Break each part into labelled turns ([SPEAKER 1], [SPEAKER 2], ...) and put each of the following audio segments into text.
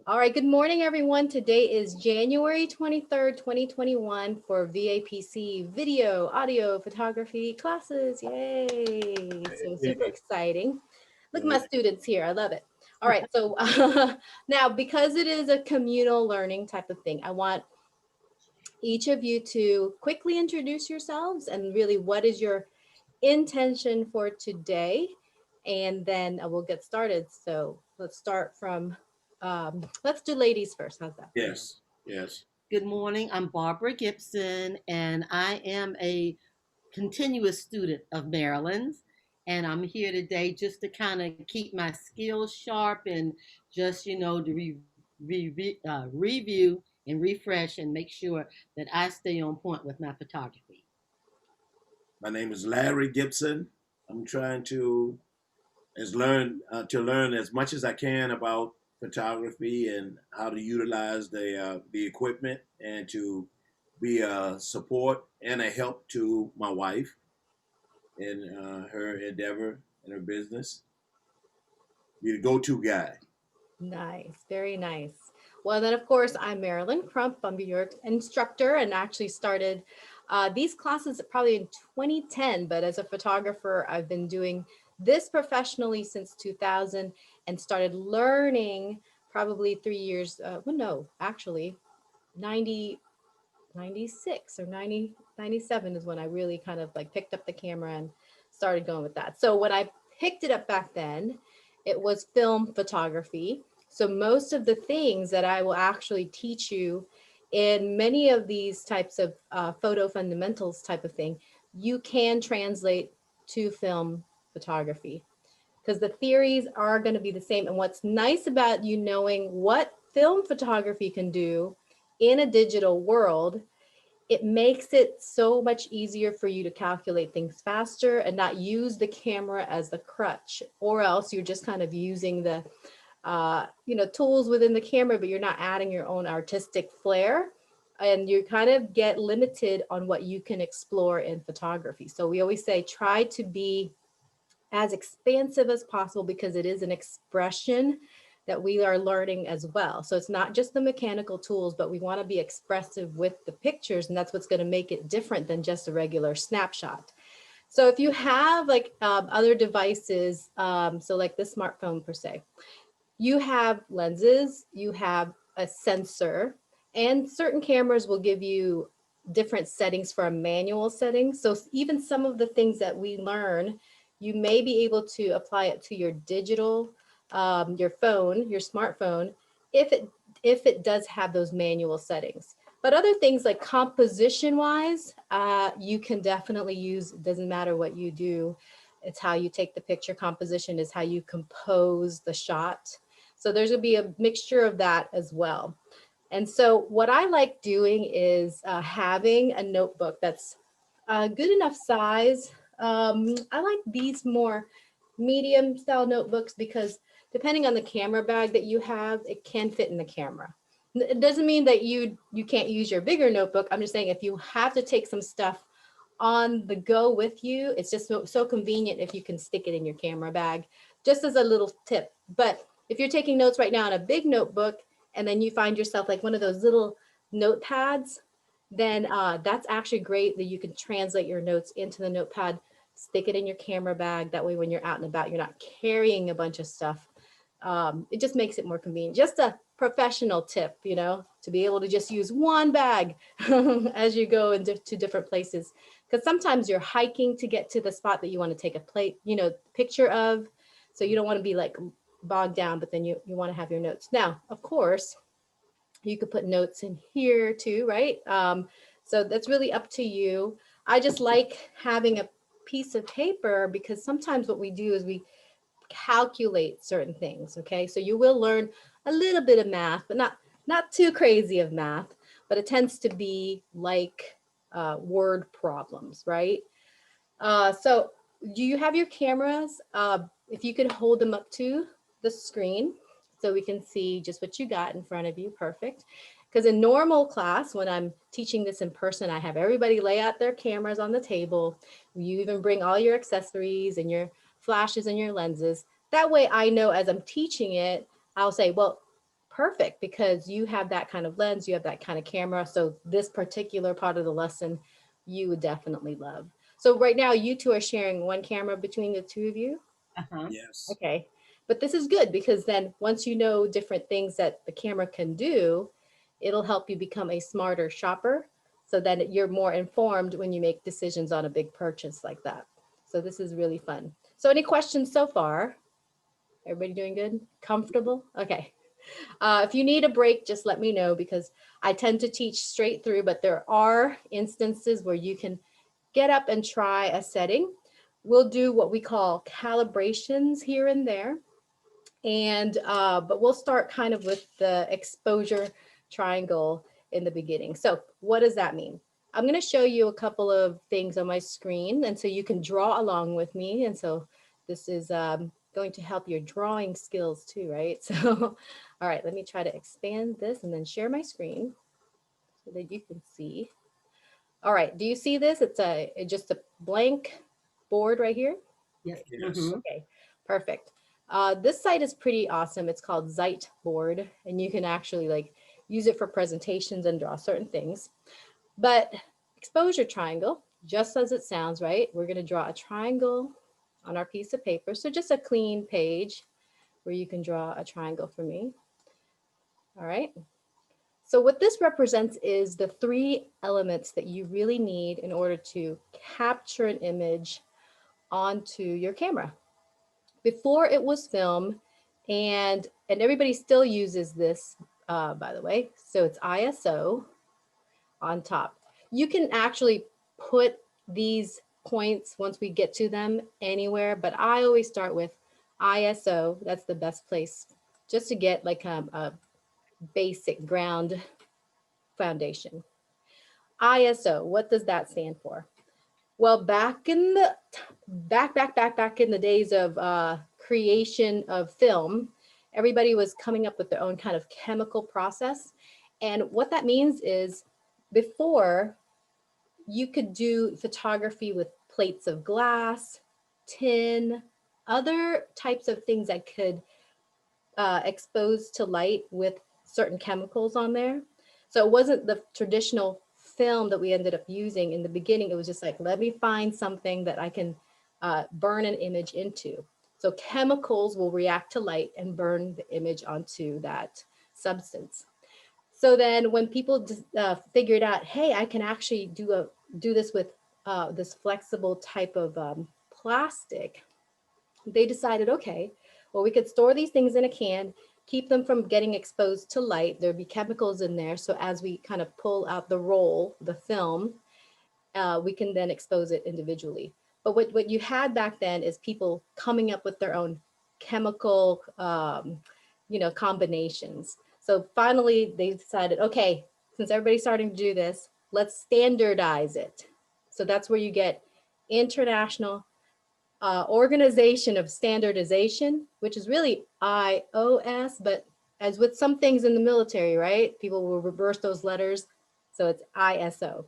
[SPEAKER 1] All right, good morning, everyone. Today is January 23rd, 2021 for VAPC video, audio, photography classes. Yay! So super exciting. Look at my students here. I love it. All right, so now because it is a communal learning type of thing, I want each of you to quickly introduce yourselves and really what is your intention for today, and then we'll get started. So let's start from, let's do ladies first. How's that?
[SPEAKER 2] Yes, yes.
[SPEAKER 3] Good morning. I'm Barbara Gibson, and I am a continuous student of Maryland's. And I'm here today just to kind of keep my skills sharp and just, to review and refresh and make sure that I stay on point with my photography.
[SPEAKER 2] My name is Larry Gibson. I'm trying to learn as much as I can about photography and how to utilize the equipment and to be a support and a help to my wife in her endeavor in her business. Be the go-to guy.
[SPEAKER 1] Nice, very nice. Well, then, of course, I'm Marilen Crump. I'm your instructor and actually started these classes probably in 2010. But as a photographer, I've been doing this professionally since 2000 and started learning probably 3 years. Well, no, actually, 90, 96 or 90 97 is when I really kind of like picked up the camera and started going with that. So when I picked it up back then, it was film photography. So most of the things that I will actually teach you in many of these types of photo fundamentals type of thing, you can translate to film photography because the theories are going to be the same. And what's nice about you knowing what film photography can do in a digital world, it makes it so much easier for you to calculate things faster and not use the camera as the crutch, or else you're just kind of using the tools within the camera, but you're not adding your own artistic flair, and you kind of get limited on what you can explore in photography. So we always say try to be as expansive as possible because it is an expression that we are learning as well. So it's not just the mechanical tools, but we want to be expressive with the pictures, and that's what's going to make it different than just a regular snapshot. So if you have like other devices, so like the smartphone per se, you have lenses, you have a sensor, and certain cameras will give you different settings for a manual setting. So even some of the things that we learn, you may be able to apply it to your digital, your phone, your smartphone, if it does have those manual settings. But other things like composition wise, you can definitely use, it doesn't matter what you do. It's how you take the picture. Composition is how you compose the shot. So there's going to be a mixture of that as well. And so what I like doing is having a notebook that's a good enough size. I like these more medium style notebooks because depending on the camera bag that you have, it can fit in the camera. It doesn't mean that you can't use your bigger notebook. I'm just saying if you have to take some stuff on the go with you, it's just so convenient if you can stick it in your camera bag, just as a little tip. But if you're taking notes right now on a big notebook and then you find yourself like one of those little notepads, then that's actually great that you can translate your notes into the notepad, stick it in your camera bag. That way, when you're out and about, you're not carrying a bunch of stuff. It just makes it more convenient. Just a professional tip, to be able to just use one bag as you go into different places. Because sometimes you're hiking to get to the spot that you want to take a picture of. So you don't want to be like bogged down, but then you want to have your notes. Now, of course, you could put notes in here too, right? So that's really up to you. I just like having a piece of paper because sometimes what we do is we calculate certain things. Okay, so you will learn a little bit of math, but not too crazy of math, but it tends to be like word problems, right? So do you have your cameras? If you could hold them up to the screen so we can see just what you got in front of you, perfect. Because in normal class, when I'm teaching this in person, I have everybody lay out their cameras on the table. You even bring all your accessories and your flashes and your lenses. That way I know as I'm teaching it, I'll say, well, perfect because you have that kind of lens, you have that kind of camera. So this particular part of the lesson you would definitely love. So right now you two are sharing one camera between the two of you.
[SPEAKER 3] Uh-huh.
[SPEAKER 2] Yes.
[SPEAKER 1] Okay. But this is good because then once you know different things that the camera can do, it'll help you become a smarter shopper so that you're more informed when you make decisions on a big purchase like that. So this is really fun. So any questions so far? Everybody doing good? Comfortable? Okay. If you need a break, just let me know because I tend to teach straight through, but there are instances where you can get up and try a setting. We'll do what we call calibrations here and there. And but we'll start kind of with the exposure triangle in the beginning. So what does that mean? I'm going to show you a couple of things on my screen, and so you can draw along with me. And so this is going to help your drawing skills too, right? So, all right, let me try to expand this and then share my screen so that you can see. All right, do you see this? It's just a blank board right here.
[SPEAKER 3] Yes.
[SPEAKER 2] Yes.
[SPEAKER 3] Mm-hmm.
[SPEAKER 1] Okay, perfect. This site is pretty awesome. It's called Zite Board, and you can actually like use it for presentations and draw certain things. But exposure triangle, just as it sounds, right? We're going to draw a triangle on our piece of paper. So just a clean page where you can draw a triangle for me. All right. So what this represents is the three elements that you really need in order to capture an image onto your camera. Before it was film, and everybody still uses this, by the way. So it's ISO on top. You can actually put these points once we get to them anywhere, but I always start with ISO. That's the best place just to get like a basic ground foundation. ISO, what does that stand for? Well, back in the back in the days of creation of film, everybody was coming up with their own kind of chemical process. And what that means is before you could do photography with plates of glass, tin, other types of things that could expose to light with certain chemicals on there. So it wasn't the traditional film that we ended up using in the beginning. It was just like, let me find something that I can burn an image into. So chemicals will react to light and burn the image onto that substance. So then when people figured out, hey, I can actually do this with this flexible type of plastic, they decided, okay, well, we could store these things in a can, keep them from getting exposed to light. There'd be chemicals in there. So as we kind of pull out the roll, the film, we can then expose it individually. But what you had back then is people coming up with their own chemical, combinations. So finally they decided, okay, since everybody's starting to do this, let's standardize it. So that's where you get international Organization of Standardization, which is really IOS, but as with some things in the military, right? People will reverse those letters. So it's ISO.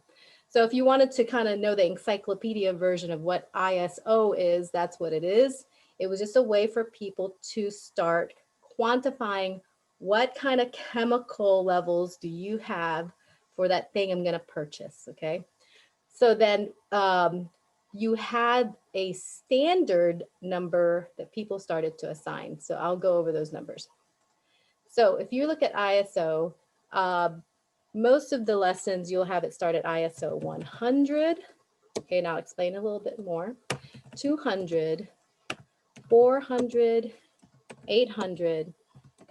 [SPEAKER 1] So if you wanted to kind of know the encyclopedia version of what ISO is, that's what it is. It was just a way for people to start quantifying what kind of chemical levels do you have for that thing I'm going to purchase, okay? So then you had a standard number that people started to assign. So I'll go over those numbers. So if you look at ISO, most of the lessons you'll have it start at ISO 100. Okay, now I'll explain a little bit more. 200, 400, 800,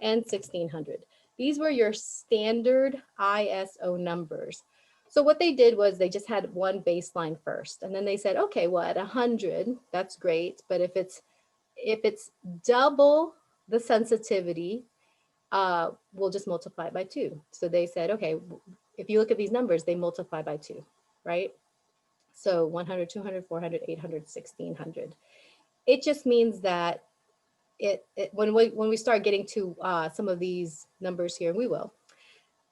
[SPEAKER 1] and 1600. These were your standard ISO numbers. So what they did was they just had one baseline first, and then they said, okay, well at 100, that's great, but if it's double the sensitivity, we'll just multiply it by 2. So they said, okay, if you look at these numbers, they multiply by 2, right? So 100, 200, 400, 800, 1600. It just means that when we start getting to some of these numbers here, we will.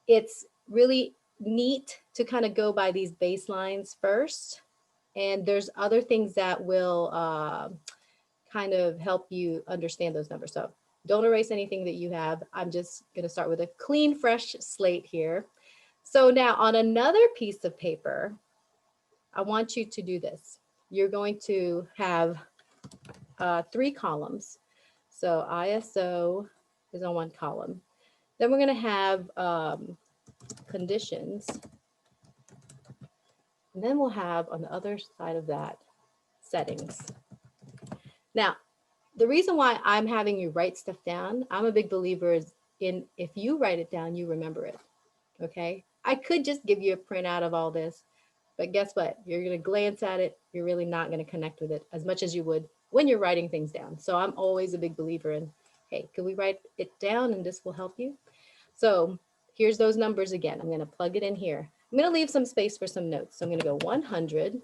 [SPEAKER 1] It's really neat to kind of go by these baselines first, and there's other things that will kind of help you understand those numbers. So Don't erase anything that you have. I'm just going to start with a clean, fresh slate here. So now on another piece of paper, I want you to do this. You're going to have 3 columns. So ISO is on one column. Then we're going to have conditions. And then we'll have on the other side of that settings. Now, the reason why I'm having you write stuff down, I'm a big believer in if you write it down, you remember it. Okay. I could just give you a printout of all this, but guess what? You're going to glance at it. You're really not going to connect with it as much as you would when you're writing things down. So I'm always a big believer in, hey, can we write it down and this will help you? So here's those numbers again. I'm going to plug it in here. I'm going to leave some space for some notes. So I'm going to go 100,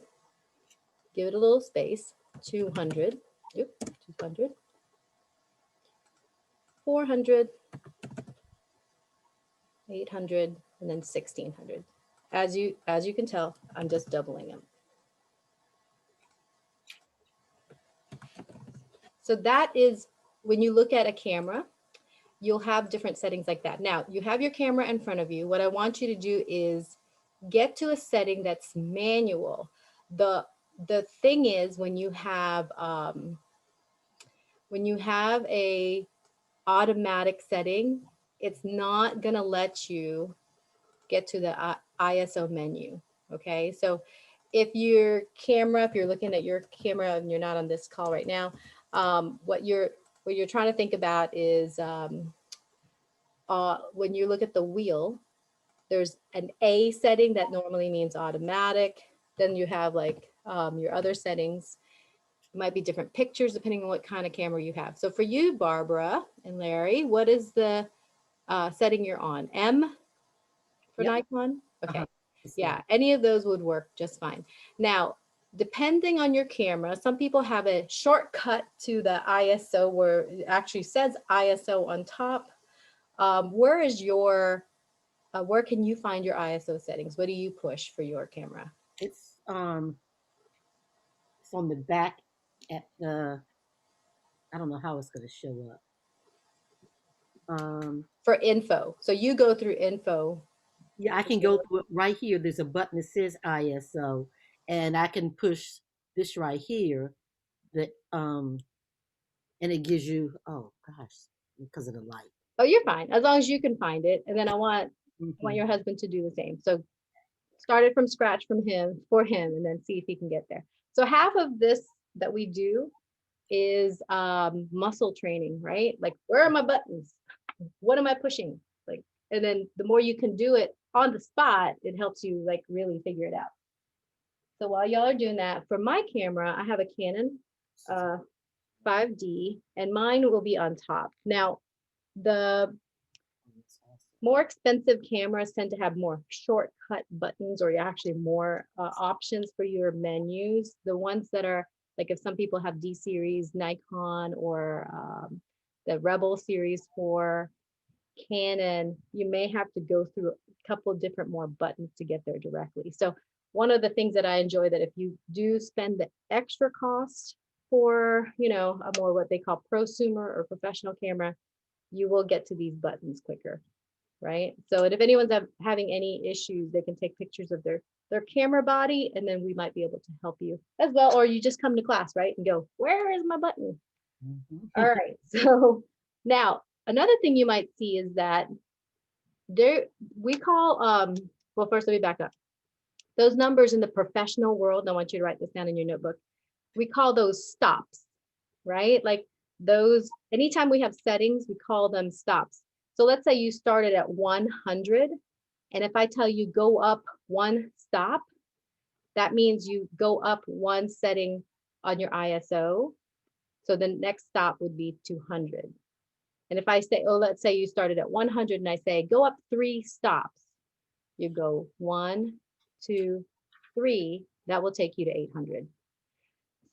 [SPEAKER 1] give it a little space, 200, 200, 400, 800, and then 1600. As you can tell, I'm just doubling them. So that is when you look at a camera, you'll have different settings like that. Now, you have your camera in front of you. What I want you to do is get to a setting that's manual. The thing is when you have a automatic setting, it's not going to let you get to the ISO menu. Okay, so if you're looking at your camera and you're not on this call right now, what you're trying to think about is when you look at the wheel, there's an A setting that normally means automatic. Then you have like your other settings. It might be different pictures depending on what kind of camera you have. So for you, Barbara and Larry, what is the setting you're on? M for Nikon? Okay. Yeah, any of those would work just fine. Now, depending on your camera, some people have a shortcut to the ISO where it actually says ISO on top. Where can you find your ISO settings? What do you push for your camera?
[SPEAKER 3] It's on the back at the, I don't know how it's going to show up.
[SPEAKER 1] For info. So you go through info.
[SPEAKER 3] Yeah, I can go through it right here. There's a button that says ISO, and I can push this right here. That and it gives you, oh gosh, because of the light.
[SPEAKER 1] Oh, you're fine as long as you can find it. And then I want your husband to do the same. So start it from scratch for him, and then see if he can get there. So half of this that we do is muscle training, right? Like, where are my buttons? What am I pushing? Like, and then the more you can do it on the spot, it helps you like really figure it out. So while y'all are doing that, for my camera, I have a Canon 5D, and mine will be on top. Now, the more expensive cameras tend to have more shortcut buttons, or actually more options for your menus. The ones that are like, if some people have D series, Nikon, or the Rebel series for Canon, you may have to go through a couple different more buttons to get there directly. So one of the things that I enjoy, that if you do spend the extra cost for, a more what they call prosumer or professional camera, you will get to these buttons quicker, right? So, and if anyone's having any issues, they can take pictures of their camera body, and then we might be able to help you as well. Or you just come to class, right, and go, where is my button? All right. So now another thing you might see is that we call, well, first let me back up. Those numbers in the professional world, I want you to write this down in your notebook. We call those stops, right? Like those, anytime we have settings, we call them stops. So let's say you started at 100, and if I tell you go up one stop, that means you go up one setting on your ISO. So the next stop would be 200. And if I say, oh, let's say you started at 100 and I say, go up 3 stops, you go 1, 2, 3, that will take you to 800.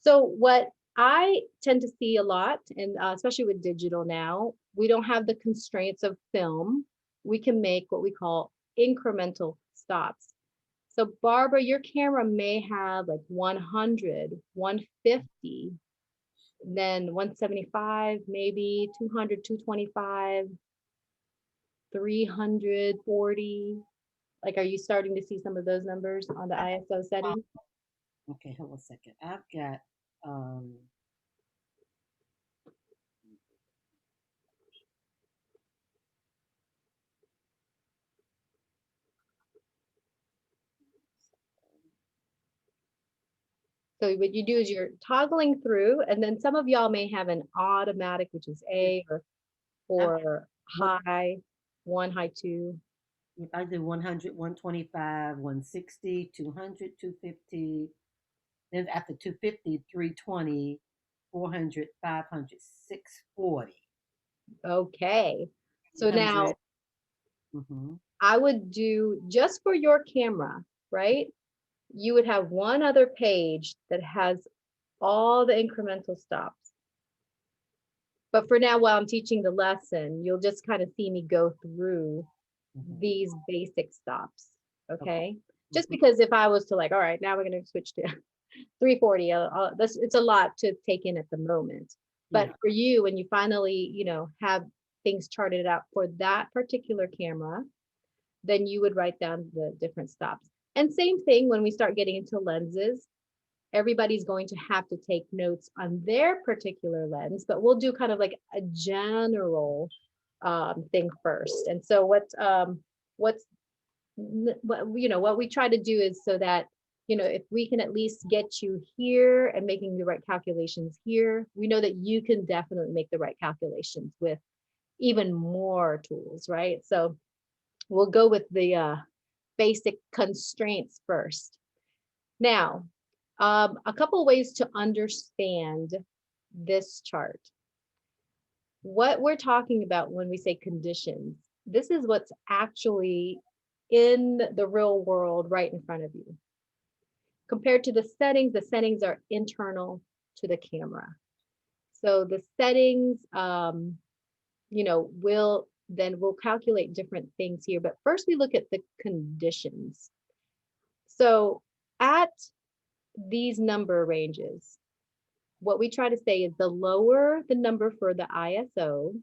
[SPEAKER 1] So what I tend to see a lot, and especially with digital now, we don't have the constraints of film. We can make what we call incremental stops. So Barbara, your camera may have like 100, 150, then 175, maybe 200, 225, 340. Like, are you starting to see some of those numbers on the ISO
[SPEAKER 3] Uh,
[SPEAKER 1] setting?
[SPEAKER 3] okay, hold on a second. I've got um
[SPEAKER 1] So what you do is you're toggling through, and then some of y'all may have an automatic, which is A,
[SPEAKER 3] I've
[SPEAKER 1] or
[SPEAKER 3] one
[SPEAKER 1] high, one, high two.
[SPEAKER 3] I did 100, 125, 160, 200, 250. Then after 250, 320, 400, 500, 640,
[SPEAKER 1] Okay. So
[SPEAKER 3] 300.
[SPEAKER 1] now
[SPEAKER 3] Mm-hmm.
[SPEAKER 1] I would do just for your camera, right? You would have one other page that has all the incremental stops. But for now, while I'm teaching the lesson, you'll just kind of see me go through
[SPEAKER 3] Mm-hmm.
[SPEAKER 1] these basic stops.
[SPEAKER 3] Okay.
[SPEAKER 1] Okay. Just
[SPEAKER 3] Mm-hmm.
[SPEAKER 1] because if I was to like, all right, now we're going to switch to 340, it's a lot to take in at the moment. But
[SPEAKER 3] Yeah.
[SPEAKER 1] for you, when you finally, have things charted out for that particular camera, then you would write down the different stops. And same thing when we start getting into lenses, everybody's going to have to take notes on their particular lens, but we'll do kind of like a general thing first. And so what's what we try to do is so that if we can at least get you here and making the right calculations here, we know that you can definitely make the right calculations with even more tools, right? So we'll go with the basic constraints first. Now, a couple ways to understand this chart. What we're talking about when we say conditions, this is what's actually in the real world right in front of you. Compared to the settings are internal to the camera. So the settings, we'll calculate different things here. But first we look at the conditions. So at these number ranges, what we try to say is the lower the number for the ISO,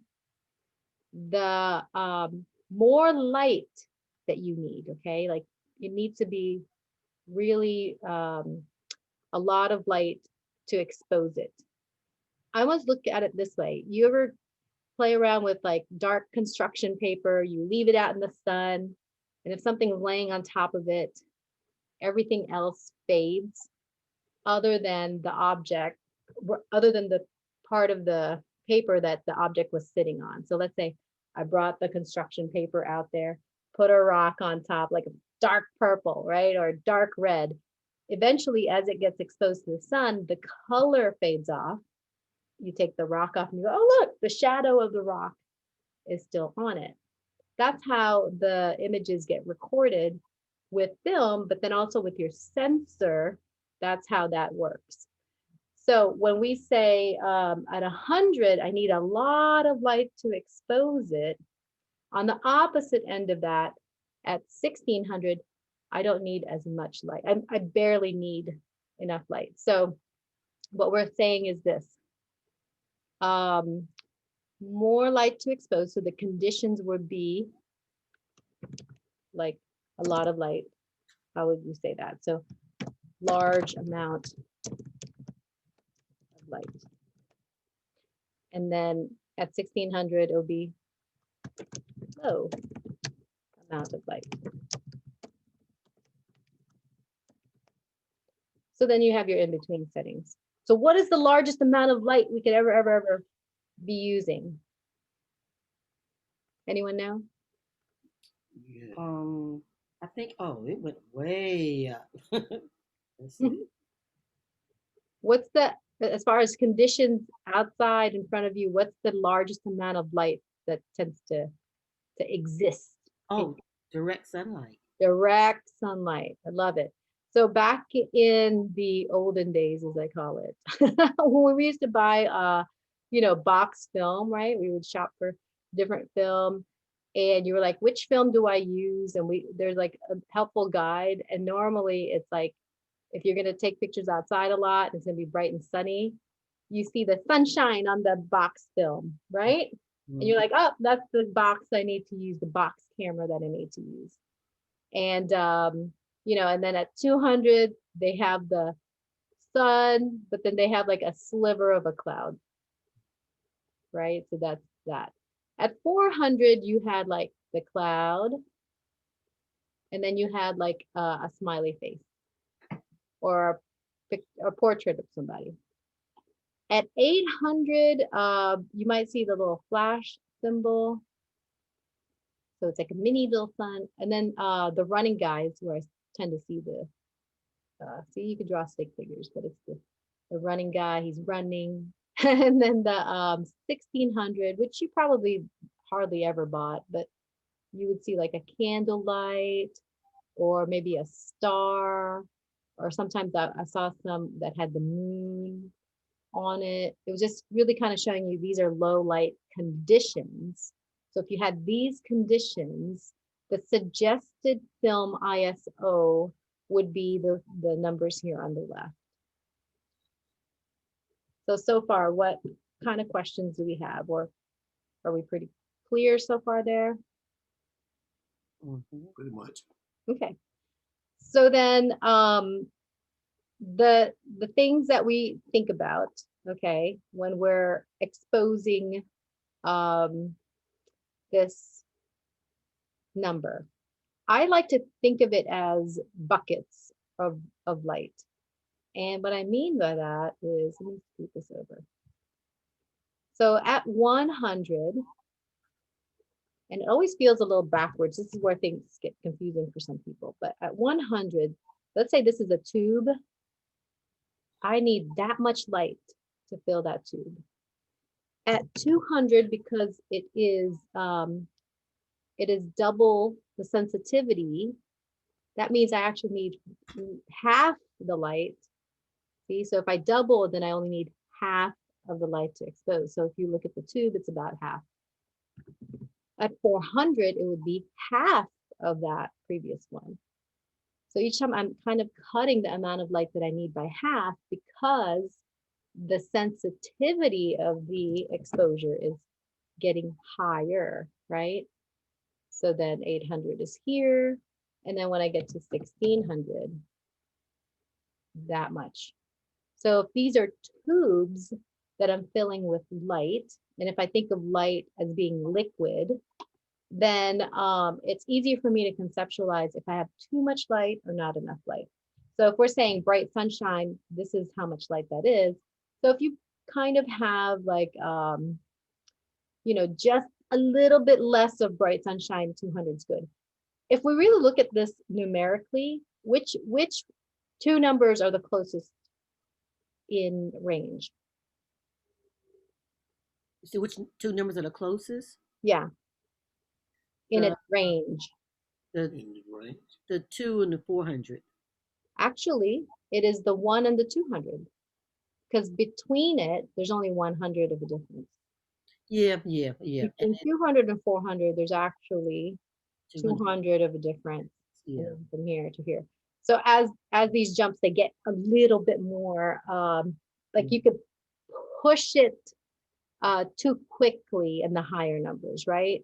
[SPEAKER 1] the more light that you need, okay? Like it needs to be really a lot of light to expose it. I almost look at it this way. You ever play around with like dark construction paper, you leave it out in the sun, and if something's laying on top of it, everything else fades other than the object, other than the part of the paper that the object was sitting on. So let's say I brought the construction paper out there, put a rock on top, like a dark purple, right? Or dark red. Eventually, as it gets exposed to the sun, the color fades off. You take the rock off and you go, oh, look, the shadow of the rock is still on it. That's how the images get recorded with film, but then also with your sensor, that's how that works. So when we say at 100, I need a lot of light to expose it. On the opposite end of that, at 1600, I don't need as much light. I barely need enough light. So what we're saying is this, um, more light to expose. So the conditions would be like a lot of light. How would you say that? So large amount of light. And then at 1600, it'll be low amount of light. So then you have your in-between settings. So what is the largest amount of light we could ever be using? Anyone know?
[SPEAKER 2] Yeah.
[SPEAKER 3] I think it went way up. Let's see.
[SPEAKER 1] What's the, as far as conditions outside in front of you, what's the largest amount of light that tends to exist?
[SPEAKER 3] Oh, direct sunlight.
[SPEAKER 1] Direct sunlight. I love it. So back in the olden days, as I call it, when we used to buy box film, right? We would shop for different film and you were like, which film do I use? And there's like a helpful guide. And normally it's like, if you're going to take pictures outside a lot, it's going to be bright and sunny. you see the sunshine on the box film, right? And you're like, oh, that's the box I need to use, the box camera that I need to use. And, and then at 200, they have the sun, but then they have like a sliver of a cloud, right? So that's that. At 400, you had like the cloud, and then you had like a smiley face or a portrait of somebody. At 800, you might see the little flash symbol. So it's like a mini little sun. And then the running guys where I tend to see see, you could draw stick figures, but it's the running guy, he's running. And then the 1600, which you probably hardly ever bought, but you would see like a candlelight or maybe a star, or sometimes I saw some that had the moon on it. It was just really kind of showing you these are low light conditions. So if you had these conditions, the suggested film ISO would be the numbers here on the left. So far, what kind of questions do we have? Or are we pretty clear so far there?
[SPEAKER 2] Pretty much.
[SPEAKER 1] Okay. So then the things that we think about, okay, when we're exposing this number, I like to think of it as buckets of light. And what I mean by that is, let me scoot this over. So at 100, and it always feels a little backwards. This is where things get confusing for some people. But at 100, let's say this is a tube. I need that much light to fill that tube. At 200, because it is double the sensitivity, that means I actually need half the light. See, so if I double, then I only need half of the light to expose. So if you look at the tube, it's about half. At 400, it would be half of that previous one. So each time I'm kind of cutting the amount of light that I need by half, because the sensitivity of the exposure is getting higher, right? So then 800 is here. And then when I get to 1600, that much. So if these are tubes that I'm filling with light, and if I think of light as being liquid, then it's easier for me to conceptualize if I have too much light or not enough light. So if we're saying bright sunshine, this is how much light that is. So if you kind of have like, just a little bit less of bright sunshine, 200 is good. If we really look at this numerically, which two numbers are the closest in range?
[SPEAKER 3] So which two numbers are the closest?
[SPEAKER 1] Yeah, in its range.
[SPEAKER 3] The 2 and the 400.
[SPEAKER 1] Actually, it is the 1 and the 200, because between it, there's only 100 of a difference.
[SPEAKER 3] Yeah.
[SPEAKER 1] Between 200 and 400, there's actually 200 of a difference from here to here. So as these jumps, they get a little bit more, like you could push it too quickly in the higher numbers, right?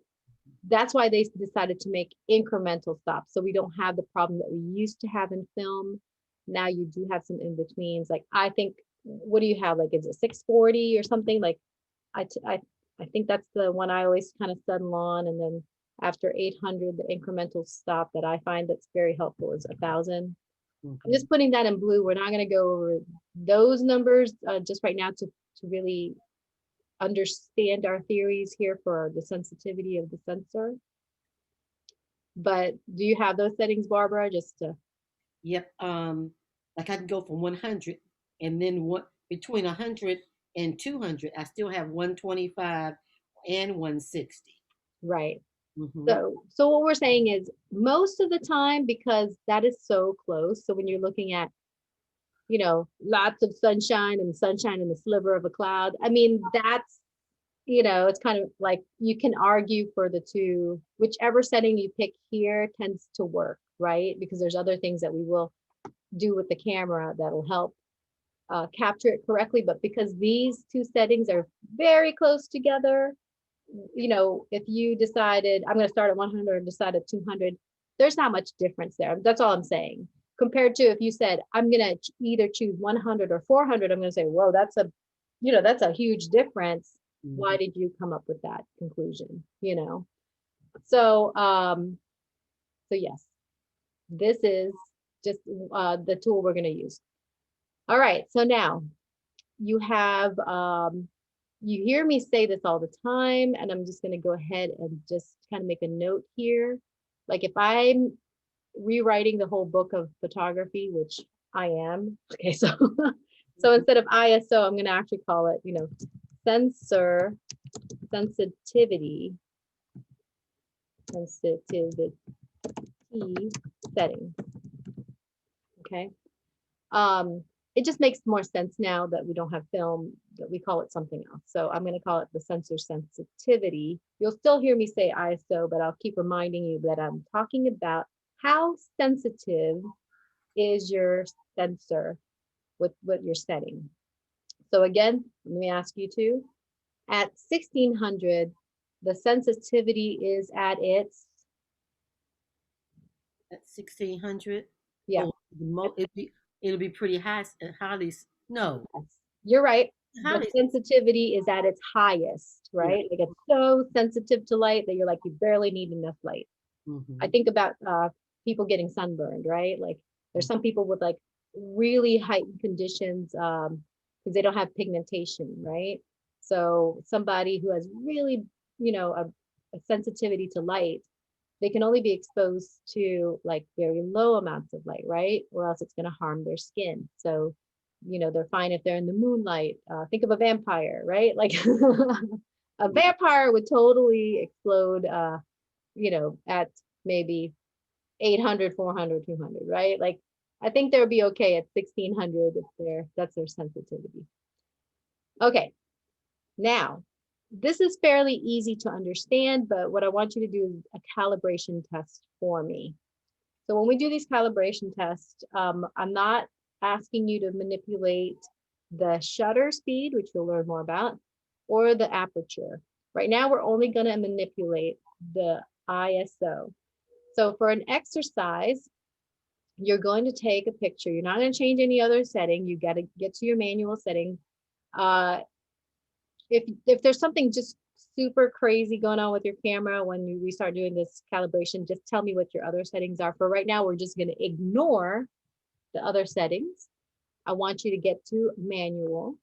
[SPEAKER 1] That's why they decided to make incremental stops. So we don't have the problem that we used to have in film. Now you do have some in-betweens. Like, I think, what do you have? Like, is it 640 or something? Like, I think that's the one I always kind of settle on. And then after 800, the incremental stop that I find that's very helpful is 1000. I'm just putting that in blue. We're not going to go over those numbers just right now to really understand our theories here for the sensitivity of the sensor. But do you have those settings, Barbara? Just to...
[SPEAKER 3] Yep. Like I can go from 100, and then between 100 and 200, I still have 125 and 160.
[SPEAKER 1] Right. So what we're saying is, most of the time, because that is so close. So when you're looking at, lots of sunshine and sunshine in the sliver of a cloud, I mean, that's, it's kind of like you can argue for the two, whichever setting you pick here tends to work, right? Because there's other things that we will do with the camera that'll help capture it correctly, but because these two settings are very close together, you know, if you decided I'm going to start at 100 and decide at 200, there's not much difference there. That's all I'm saying. Compared to if you said I'm going to either choose 100 or 400, I'm going to say, whoa, that's a, you know, that's a huge difference. Why did you come up with that conclusion? You know, so so yes, this is just the tool we're going to use. All right, so now you have you hear me say this all the time, and I'm just going to go ahead and just kind of make a note here. Like if I'm rewriting the whole book of photography, which I am, okay, so so instead of ISO, I'm going to actually call it, you know, sensor sensitivity setting. Okay. It just makes more sense now that we don't have film, that we call it something else. So I'm going to call it the sensor sensitivity. You'll still hear me say ISO, but I'll keep reminding you that I'm talking about how sensitive is your sensor with what you're setting. So again, let me ask you to, at 1600, the sensitivity is at its,
[SPEAKER 3] At 1600.
[SPEAKER 1] yeah,
[SPEAKER 3] Oh, it'll be pretty high, highly, no,
[SPEAKER 1] yes, you're right. The
[SPEAKER 3] highly,
[SPEAKER 1] sensitivity is at its highest,
[SPEAKER 3] yeah.
[SPEAKER 1] right? Like it's so sensitive to light that you're like, you barely need enough light. I think about people getting sunburned, right? Like there's some people with like really heightened conditions because they don't have pigmentation, right? So somebody who has really, you know, a sensitivity to light, they can only be exposed to like very low amounts of light, right? Or else it's going to harm their skin. So, you know, they're fine if they're in the moonlight. Think of a vampire, right? Like a vampire would totally explode, you know, at maybe 800, 400, 200, right? Like I think they'll be okay at 1600 if that's their sensitivity. Okay, now this is fairly easy to understand, but what I want you to do is a calibration test for me. So when we do these calibration tests, I'm not asking you to manipulate the shutter speed, which you'll learn more about, or the aperture. Right now, we're only going to manipulate the ISO. So for an exercise, you're going to take a picture. You're not going to change any other setting. You got to get to your manual setting. Uh, if there's something just super crazy going on with your camera when we start doing this calibration, just tell me what your other settings are. For right now, we're just going to ignore the other settings. I want you to get to manual,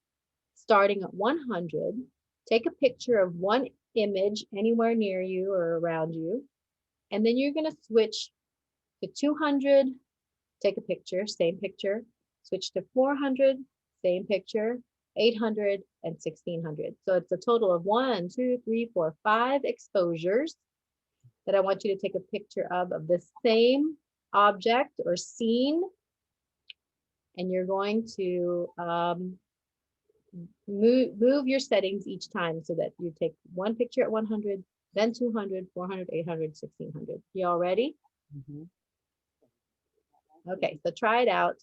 [SPEAKER 1] starting at 100. Take a picture of one image anywhere near you or around you, and then you're going to switch to 200. Take a picture, same picture, switch to 400, same picture, 800 and 1600. So it's a total of 1, 2, 3, 4, 5 exposures that I want you to take a picture of the same object or scene. And you're going to move your settings each time so that you take one picture at 100, then 200, 400, 800, 1600. You all ready?
[SPEAKER 3] Mm-hmm.
[SPEAKER 1] Okay, so try it out.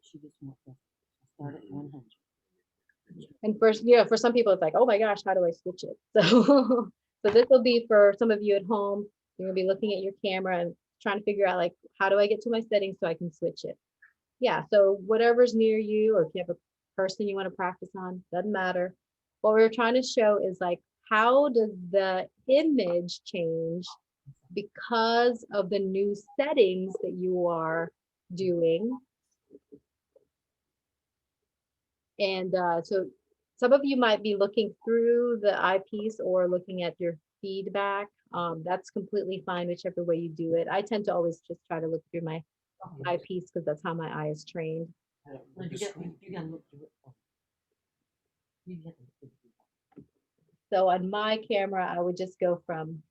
[SPEAKER 3] She just wants to start at 100.
[SPEAKER 1] And first, you know, for some people, it's like, oh my gosh, how do I switch it? So, so this will be for some of you at home. You're gonna be looking at your camera and trying to figure out like, how do I get to my settings so I can switch it? Yeah, so whatever's near you, or if you have a person you want to practice on, doesn't matter. What we're trying to show is like, how does the image change because of the new settings that you are doing? And so some of you might be looking through the eyepiece or looking at your feedback. That's completely fine, whichever way you do it. I tend to always just try to look through my eyepiece because that's how my eye is trained.
[SPEAKER 3] No, you got to look through it. You got to look through it.
[SPEAKER 1] So on my camera, I would just go from,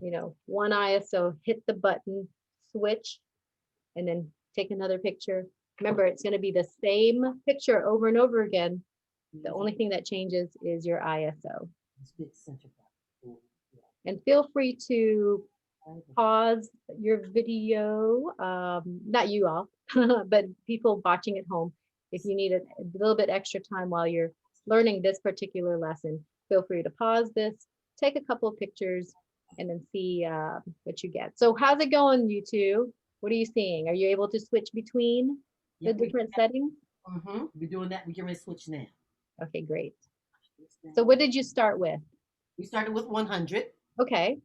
[SPEAKER 1] you know, one ISO, hit the button, switch, and then take another picture. Remember, it's going to be the same picture over and over again. The only thing that changes is your ISO. And feel free to pause your video, not you all, but people watching at home. If you need a little bit extra time while you're learning this particular lesson, feel free to pause this, take a couple of pictures, and then see what you get. So how's it going, you two? What are you seeing? Are you able to switch between the different settings?
[SPEAKER 3] We're doing that. We're getting ready to switch now.
[SPEAKER 1] Okay, great. So what did you start with?
[SPEAKER 3] We started with 100.
[SPEAKER 1] Okay.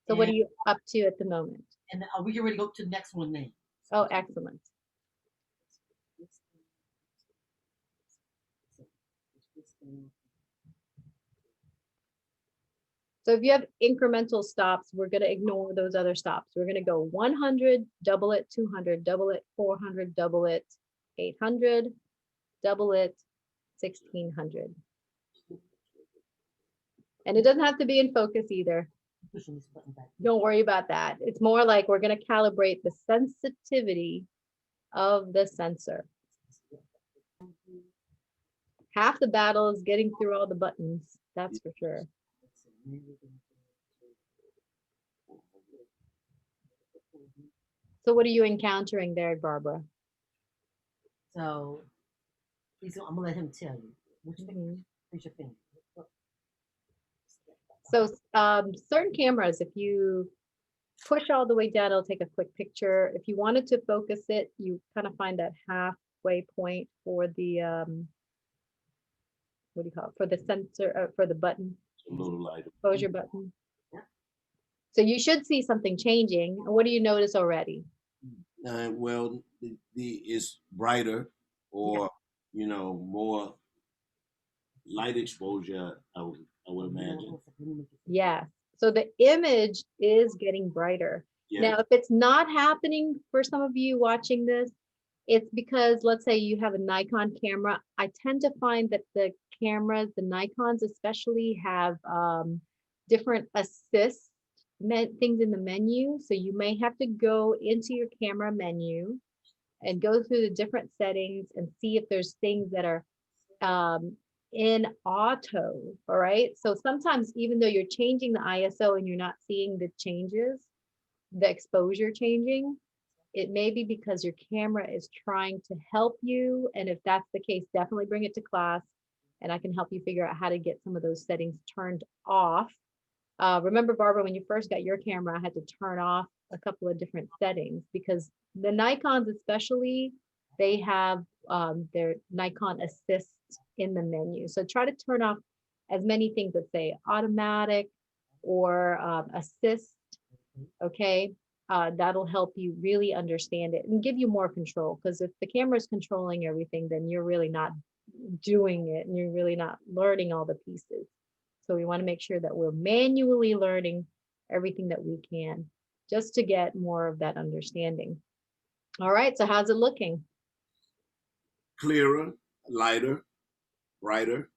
[SPEAKER 1] So what are you up to at the moment?
[SPEAKER 3] And we get ready to go to the next one now.
[SPEAKER 1] Oh, excellent. So if you have incremental stops, we're going to ignore those other stops. We're going to go 100, double it, 200, double it, 400, double it, 800, double it, 1600. And it doesn't have to be in focus either. Don't worry about that. It's more like we're going to calibrate the sensitivity of the sensor. Half the battle is getting through all the buttons, that's for sure. So what are you encountering there, Barbara?
[SPEAKER 3] So I'm gonna let him tell you. Which finger? Where's your finger?
[SPEAKER 1] So certain cameras, if you push all the way down, it'll take a quick picture. If you wanted to focus it, you kind of find that halfway point for the what do you call it? For the sensor, for the button, exposure button. So you should see something changing. What do you notice already?
[SPEAKER 2] Well, it's brighter, or you know, more light exposure. I would imagine.
[SPEAKER 1] Yeah. So the image is getting brighter.
[SPEAKER 2] Yes.
[SPEAKER 1] Now, if it's not happening for some of you watching this, it's because, let's say you have a Nikon camera. I tend to find that the cameras, the Nikons especially, have different assist things in the menu. So you may have to go into your camera menu and go through the different settings and see if there's things that are in auto. All right. So sometimes, even though you're changing the ISO and you're not seeing the changes, the exposure changing, it may be because your camera is trying to help you. And if that's the case, definitely bring it to class and I can help you figure out how to get some of those settings turned off. Remember, Barbara, when you first got your camera, I had to turn off a couple of different settings because the Nikons especially, they have their Nikon Assist in the menu. So try to turn off as many things that say automatic or assist, okay? That'll help you really understand it and give you more control, because if the camera is controlling everything, then you're really not doing it and you're really not learning all the pieces. So we want to make sure that we're manually learning everything that we can just to get more of that understanding. All right, so how's it looking?
[SPEAKER 2] Clearer, lighter, brighter.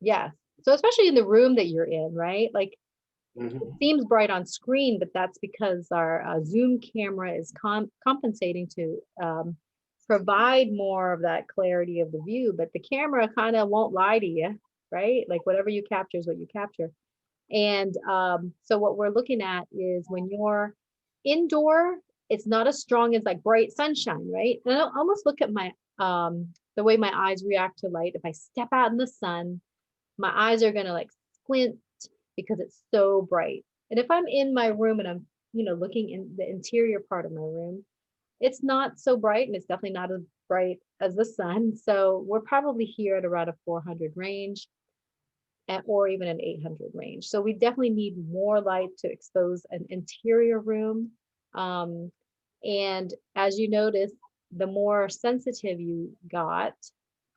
[SPEAKER 1] Yeah, so especially in the room that you're in, right? Like it seems bright on screen, but that's because our Zoom camera is compensating to provide more of that clarity of the view, but the camera kind of won't lie to you, right? Like whatever you capture is what you capture. And so what we're looking at is when you're indoor, it's not as strong as like bright sunshine, right? And I'll almost look at my the way my eyes react to light. If I step out in the sun, my eyes are gonna like squint because it's so bright. And if I'm in my room and I'm, you know, looking in the interior part of my room, it's not so bright and it's definitely not as bright as the sun. So we're probably here at around a 400 range or even an 800 range. So we definitely need more light to expose an interior room. And as you notice, the more sensitive you got,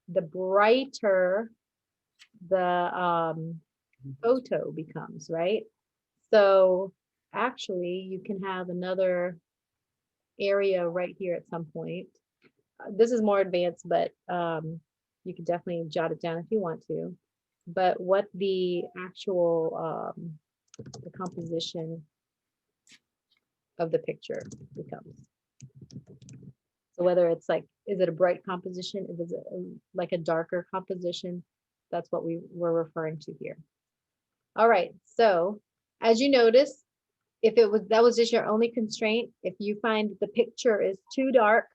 [SPEAKER 1] the brighter the photo becomes, right? So actually you can have another area right here at some point. This is more advanced, but you can definitely jot it down if you want to. But what the actual the composition of the picture becomes. So whether it's like, is it a bright composition? If it's like a darker composition, that's what we were referring to here. All right, so as you notice, if that was just your only constraint, if you find the picture is too dark,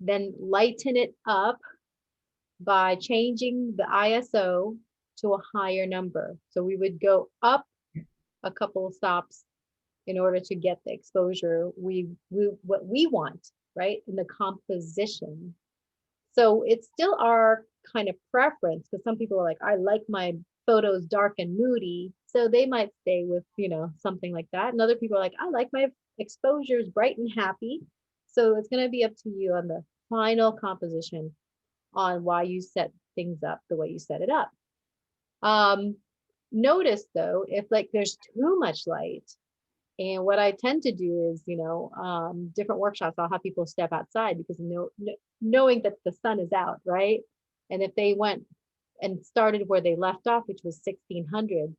[SPEAKER 1] then lighten it up by changing the ISO to a higher number. So we would go up a couple of stops in order to get the exposure we what we want, right? In the composition. So it's still our kind of preference because some people are like, I like my photos dark and moody. So they might stay with, something like that. And other people are like, I like my exposures bright and happy. So it's going to be up to you on the final composition on why you set things up the way you set it up. Um, Notice though, if like there's too much light, and what I tend to do is, different workshops, I'll have people step outside because knowing that the sun is out, right? And if they went and started where they left off, which was 1600,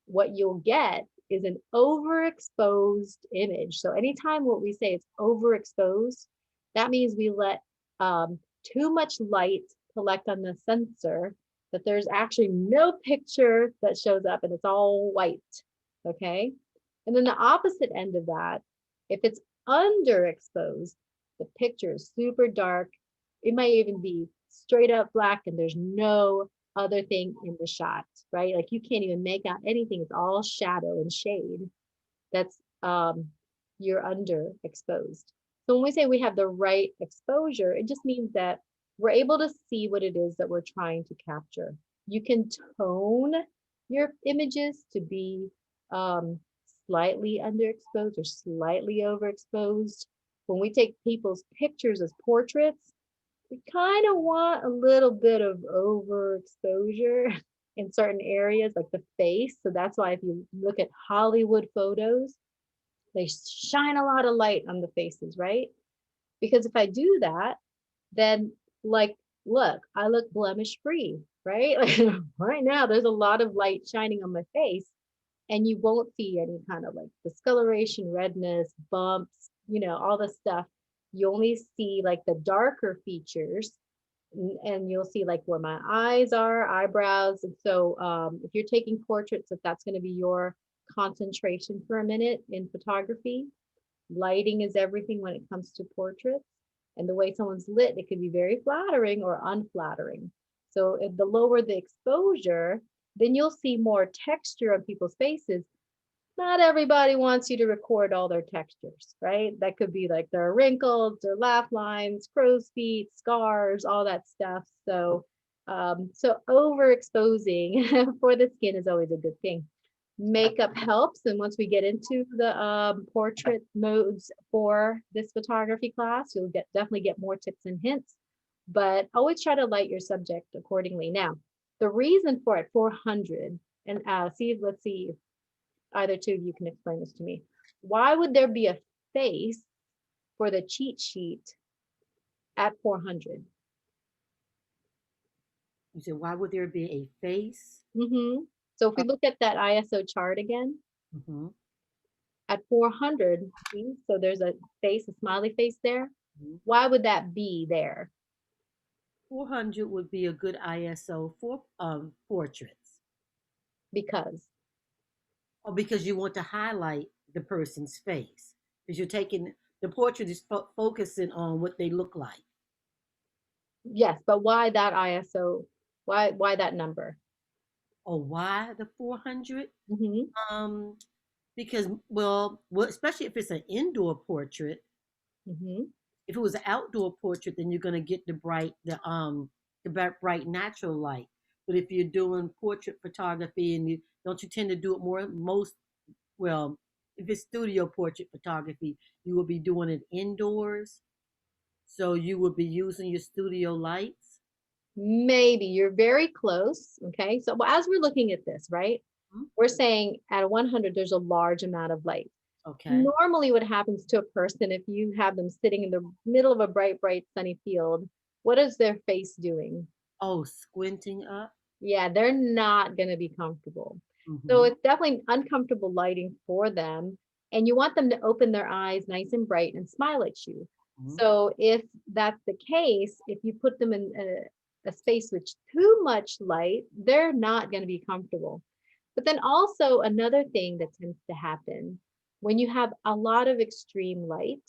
[SPEAKER 1] what you'll get is an overexposed image. So anytime what we say is overexposed, that means we let too much light collect on the sensor, that there's actually no picture that shows up and it's all white, okay? And then the opposite end of that, if it's underexposed, the picture is super dark. It might even be straight up black and there's no other thing in the shot, right? Like you can't even make out anything. It's all shadow and shade. That's you're underexposed. So when we say we have the right exposure, it just means that we're able to see what it is that we're trying to capture. You can tone your images to be slightly underexposed or slightly overexposed. When we take people's pictures as portraits, we kind of want a little bit of overexposure in certain areas like the face. So that's why if you look at Hollywood photos, they shine a lot of light on the faces, right? Because if I do that, then like, look, I look blemish free, right? Like right now, there's a lot of light shining on my face and you won't see any kind of like discoloration, redness, bumps, all this stuff. You only see like the darker features and you'll see like where my eyes are, eyebrows. And so if you're taking portraits, if that's going to be your concentration for a minute in photography, lighting is everything when it comes to portraits. And the way someone's lit, it can be very flattering or unflattering. So if the lower the exposure, then you'll see more texture on people's faces. Not everybody wants you to record all their textures, right? That could be like their wrinkles, their laugh lines, crow's feet, scars, all that stuff. So, so overexposing for the skin is always a good thing. Makeup helps, and once we get into the portrait modes for this photography class, you'll definitely get more tips and hints. But always try to light your subject accordingly. Now, the reason for it 400, and let's see if either two of you can explain this to me. Why would there be a face for the cheat sheet at 400?
[SPEAKER 3] You said, why would there be a face?
[SPEAKER 1] So if we look at that ISO chart again, at 400, so there's a face, a smiley face there. Why would that be there?
[SPEAKER 3] 400 would be a good ISO for portraits.
[SPEAKER 1] Because?
[SPEAKER 3] Or because you want to highlight the person's face. Because you're taking, the portrait is focusing on what they look like.
[SPEAKER 1] Yes, but why that ISO? Why that number?
[SPEAKER 3] Oh, why the 400? Because well, especially if it's an indoor portrait. If it was an outdoor portrait, then you're going to get the bright natural light. But if you're doing portrait photography and you tend to do it if it's studio portrait photography, you will be doing it indoors. So you will be using your studio lights.
[SPEAKER 1] Maybe you're very close. Okay. So as we're looking at this, right? We're saying at 100, there's a large amount of light.
[SPEAKER 3] Okay.
[SPEAKER 1] Normally what happens to a person, if you have them sitting in the middle of a bright, sunny field, what is their face doing?
[SPEAKER 3] Oh, squinting up.
[SPEAKER 1] Yeah, they're not going to be comfortable. So it's definitely uncomfortable lighting for them. And you want them to open their eyes nice and bright and smile at you. So if that's the case, if you put them in a space with too much light, they're not going to be comfortable. But then also another thing that tends to happen when you have a lot of extreme light,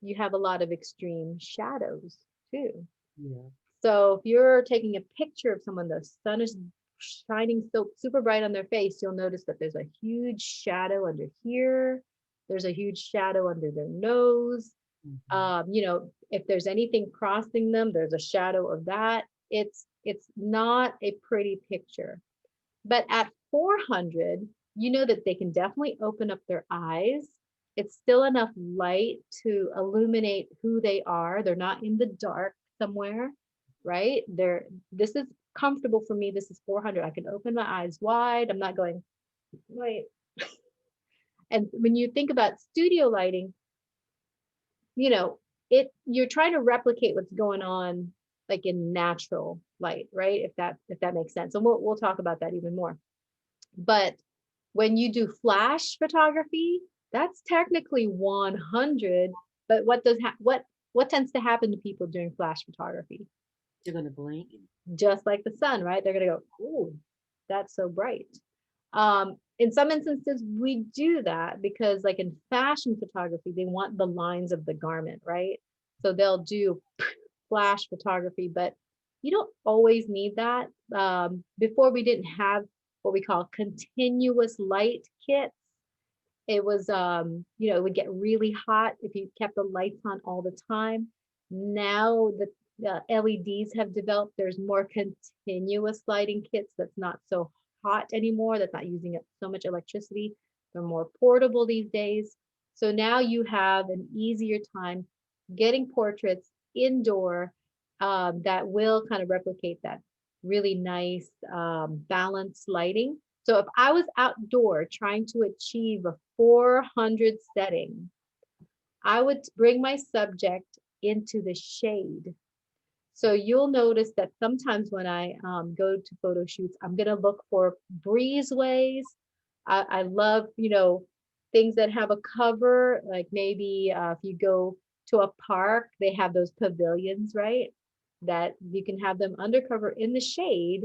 [SPEAKER 1] you have a lot of extreme shadows too.
[SPEAKER 3] Yeah.
[SPEAKER 1] So if you're taking a picture of someone, the sun is shining so super bright on their face, you'll notice that there's a huge shadow under here. There's a huge shadow under their nose.
[SPEAKER 3] Mhm.
[SPEAKER 1] If there's anything crossing them, there's a shadow of that. It's not a pretty picture. But at 400, you know that they can definitely open up their eyes. It's still enough light to illuminate who they are. They're not in the dark somewhere, right? This is comfortable for me. This is 400. I can open my eyes wide. I'm not going, wait. And when you think about studio lighting, you know, you're trying to replicate what's going on like in natural light, right? If that makes sense. And we'll talk about that even more. But when you do flash photography, that's technically 100. But what tends to happen to people during flash photography?
[SPEAKER 3] You're gonna blink.
[SPEAKER 1] Just like the sun, right? They're gonna go, "Ooh, that's so bright." In some instances, we do that because, like in fashion photography, they want the lines of the garment, right? So they'll do flash photography, but you don't always need that. Before we didn't have what we call continuous light kits. It was, it would get really hot if you kept the lights on all the time. Now the LEDs have developed, there's more continuous lighting kits that's not so hot anymore, that's not using up so much electricity. They're more portable these days. So now you have an easier time getting portraits indoor that will kind of replicate that really nice balanced lighting. So if I was outdoor trying to achieve a 400 setting, I would bring my subject into the shade. So you'll notice that sometimes when I go to photo shoots, I'm gonna look for breezeways. I love, things that have a cover, like maybe if you go to a park, they have those pavilions, right? That you can have them undercover in the shade.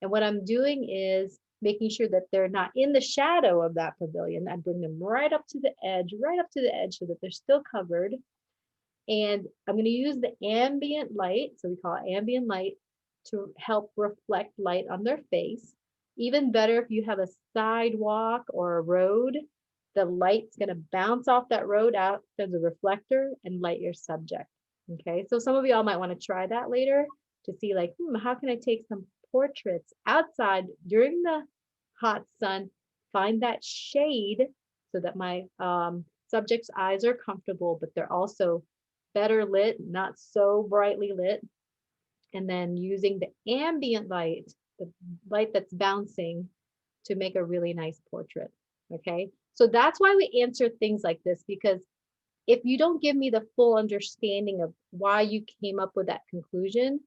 [SPEAKER 1] And what I'm doing is making sure that they're not in the shadow of that pavilion. I bring them right up to the edge, right up to the edge so that they're still covered. And I'm going to use the ambient light, so we call it ambient light, to help reflect light on their face. Even better if you have a sidewalk or a road, the light's going to bounce off that road out as a reflector and light your subject. Okay, so some of y'all might want to try that later to see like, how can I take some portraits outside during the hot sun, find that shade so that my subject's eyes are comfortable, but they're also better lit, not so brightly lit. And then using the ambient light, the light that's bouncing to make a really nice portrait. Okay. So that's why we answer things like this, because if you don't give me the full understanding of why you came up with that conclusion,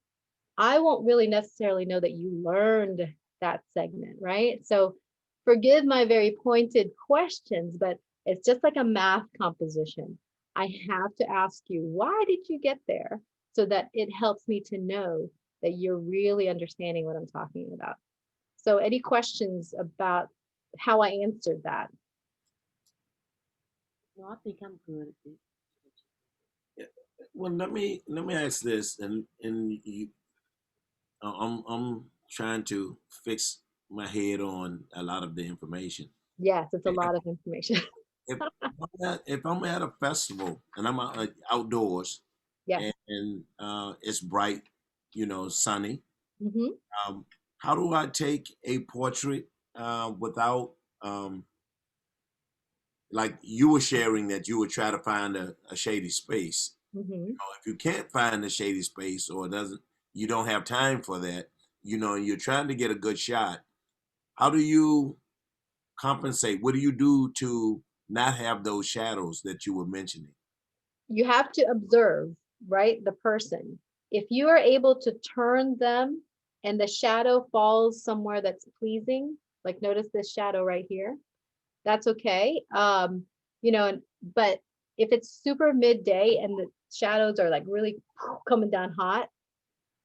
[SPEAKER 1] I won't really necessarily know that you learned that segment, right? So forgive my very pointed questions, but it's just like a math composition. I have to ask you, why did you get there? So that it helps me to know that you're really understanding what I'm talking about. So any questions about how I answered that?
[SPEAKER 3] No, I think I'm good at this.
[SPEAKER 2] Yeah. Well, let me ask this, and I'm trying to fix my head on a lot of the information.
[SPEAKER 1] Yes, it's a
[SPEAKER 2] If,
[SPEAKER 1] lot of information.
[SPEAKER 2] if I'm at a festival and I'm outdoors
[SPEAKER 1] Yes.
[SPEAKER 2] and it's bright, sunny,
[SPEAKER 1] Hmm.
[SPEAKER 2] um, how do I take a portrait without um, like you were sharing that you would try to find a shady space.
[SPEAKER 1] Hmm.
[SPEAKER 2] If you can't find a shady space or doesn't you don't have time for that, and you're trying to get a good shot, how do you compensate? What do you do to not have those shadows that you were mentioning?
[SPEAKER 1] You have to observe, right, the person. If you are able to turn them and the shadow falls somewhere that's pleasing, like notice this shadow right here, that's okay. But if it's super midday and the shadows are like really coming down hot,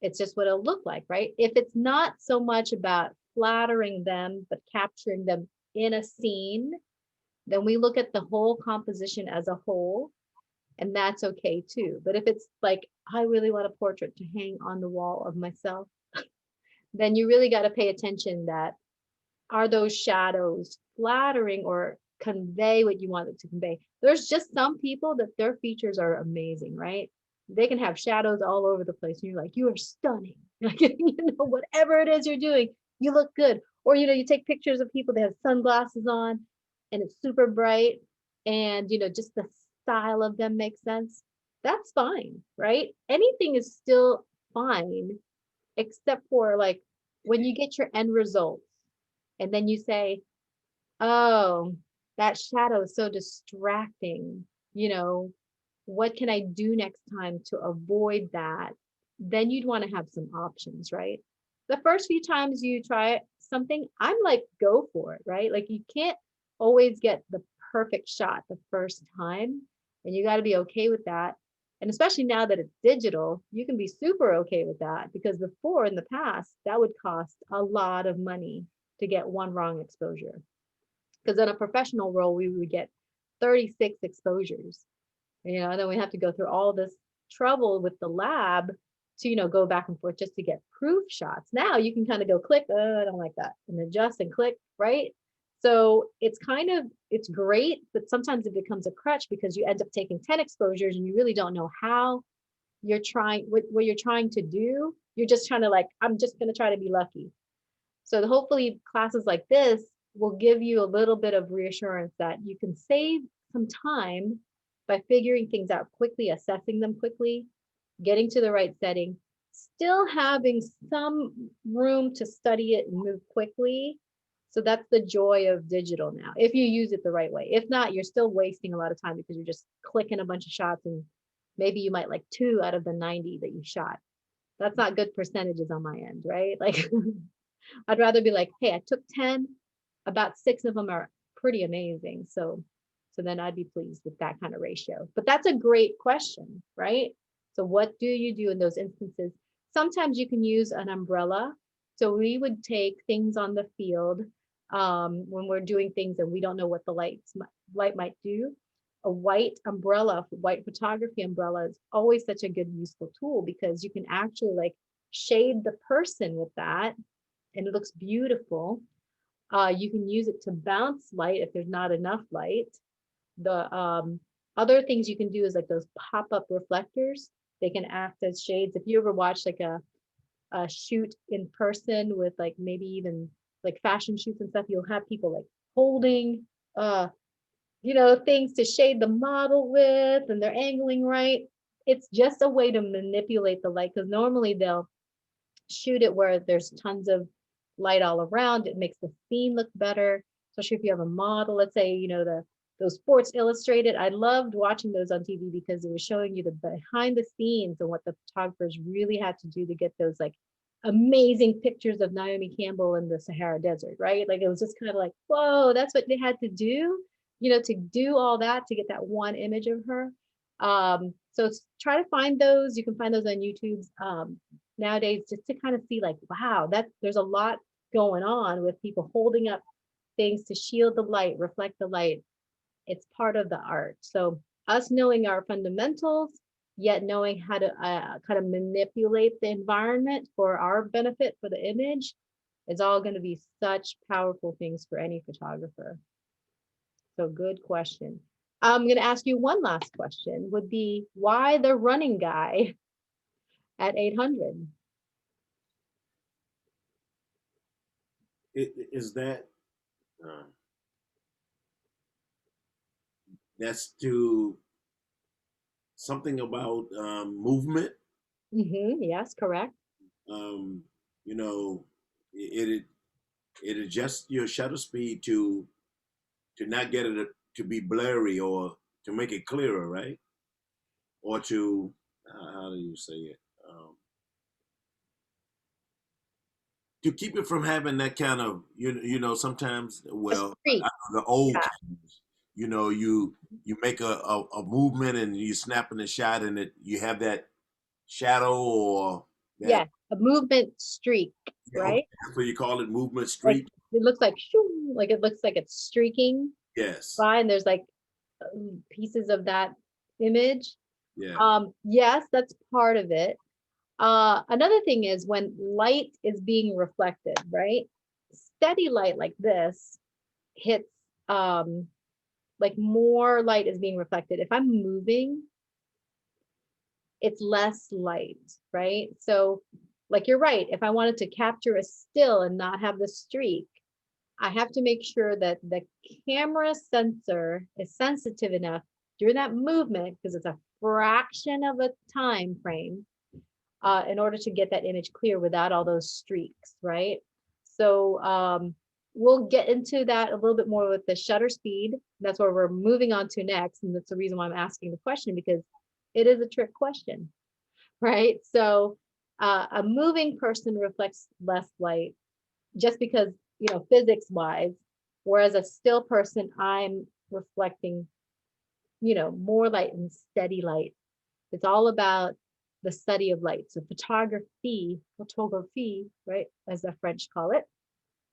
[SPEAKER 1] it's just what it'll look like, right? If it's not so much about flattering them, but capturing them in a scene, then we look at the whole composition as a whole. and that's okay too. But if it's like, I really want a portrait to hang on the wall of myself, then you really got to pay attention that are those shadows flattering or convey what you want it to convey. There's just some people that their features are amazing, right? They can have shadows all over the place, and you're like, you are stunning. Like, whatever it is you're doing, you look good. Or you take pictures of people that have sunglasses on, and it's super bright, and just the style of them makes sense. That's fine, right? Anything is still fine, except for like when you get your end results and then you say, oh, that shadow is so distracting. You know, what can I do next time to avoid that? Then you'd want to have some options, right? The first few times you try something, I'm like, go for it, right? Like you can't always get the perfect shot the first time, and you got to be okay with that. And especially now that it's digital, you can be super okay with that, because before in the past, that would cost a lot of money to get one wrong exposure. Because in a professional role, we would get 36 exposures, and then we have to go through all this trouble with the lab to, go back and forth just to get proof shots. Now you can kind of go click, I don't like that, and adjust and click, right? So it's great, but sometimes it becomes a crutch because you end up taking 10 exposures and you really don't know how you're trying, what you're trying to do. You're just trying to like, I'm just going to try to be lucky. So hopefully classes like this will give you a little bit of reassurance that you can save some time by figuring things out quickly, assessing them quickly, getting to the right setting, still having some room to study it and move quickly. So that's the joy of digital now, if you use it the right way. If not, you're still wasting a lot of time because you're just clicking a bunch of shots, and maybe you might like 2 out of the 90 that you shot. That's not good percentages on my end, right? Like I'd rather be like, hey, I took 10, about 6 of them are pretty amazing. So then I'd be pleased with that kind of ratio. But that's a great question, right? So what do you do in those instances? Sometimes you can use an umbrella. So we would take things on the field when we're doing things and we don't know what the light might do. A white umbrella, white photography umbrella, is always such a good useful tool, because you can actually like shade the person with that, and it looks beautiful. You can use it to bounce light if there's not enough light. The other things you can do is like those pop-up reflectors. They can act as shades. If you ever watch like a shoot in person with like maybe even like fashion shoots and stuff, you'll have people like holding things to shade the model with, and they're angling right. It's just a way to manipulate the light, because normally they'll shoot it where there's tons of light all around. It makes the scene look better, especially if you have a model. Let's say, those Sports Illustrated. I loved watching those on TV because it was showing you the behind the scenes and what the photographers really had to do to get those like amazing pictures of Naomi Campbell in the Sahara Desert, right? Like it was just kind of like, whoa, that's what they had to do, to do all that to get that one image of her. So try to find those. You can find those on YouTube nowadays, just to kind of see like, wow, there's a lot going on with people holding up things to shield the light, reflect the light. It's part of the art. So us knowing our fundamentals, yet knowing how to kind of manipulate the environment for our benefit for the image, is all going to be such powerful things for any photographer. So good question. I'm going to ask you one last question, would be, why the running guy at 800?
[SPEAKER 2] Is that uh, that's to something about movement?
[SPEAKER 1] Yes, correct.
[SPEAKER 2] Um, you know, it it adjusts your shutter speed to not get it to be blurry, or to make it clearer, right? Or to how do you say it? To keep it from having that kind of sometimes,
[SPEAKER 1] A
[SPEAKER 2] well,
[SPEAKER 1] streak.
[SPEAKER 2] the old
[SPEAKER 1] Yeah.
[SPEAKER 2] cameras, you make a movement and you snap in the shot, and you have that shadow, or that,
[SPEAKER 1] Yeah, a movement streak,
[SPEAKER 2] yeah, okay,
[SPEAKER 1] right?
[SPEAKER 2] that's what you call it, movement
[SPEAKER 1] Like
[SPEAKER 2] streak.
[SPEAKER 1] it looks like shoo, like it looks like it's streaking
[SPEAKER 2] Yes.
[SPEAKER 1] by, and there's like pieces of that. image.
[SPEAKER 2] Yeah.
[SPEAKER 1] Yes, that's part of it. Another thing is when light is being reflected, right? Steady light like this hits, like more light is being reflected. If I'm moving, it's less light, right? So like you're right, if I wanted to capture a still and not have the streak, I have to make sure that the camera sensor is sensitive enough during that movement, because it's a fraction of a time frame, in order to get that image clear without all those streaks, right? So we'll get into that a little bit more with the shutter speed. That's where we're moving on to next. And that's the reason why I'm asking the question, because it is a trick question, right? So a moving person reflects less light just because, physics wise, whereas a still person, I'm reflecting, more light and steady light. It's all about the study of light. So photography, right, as the French call it,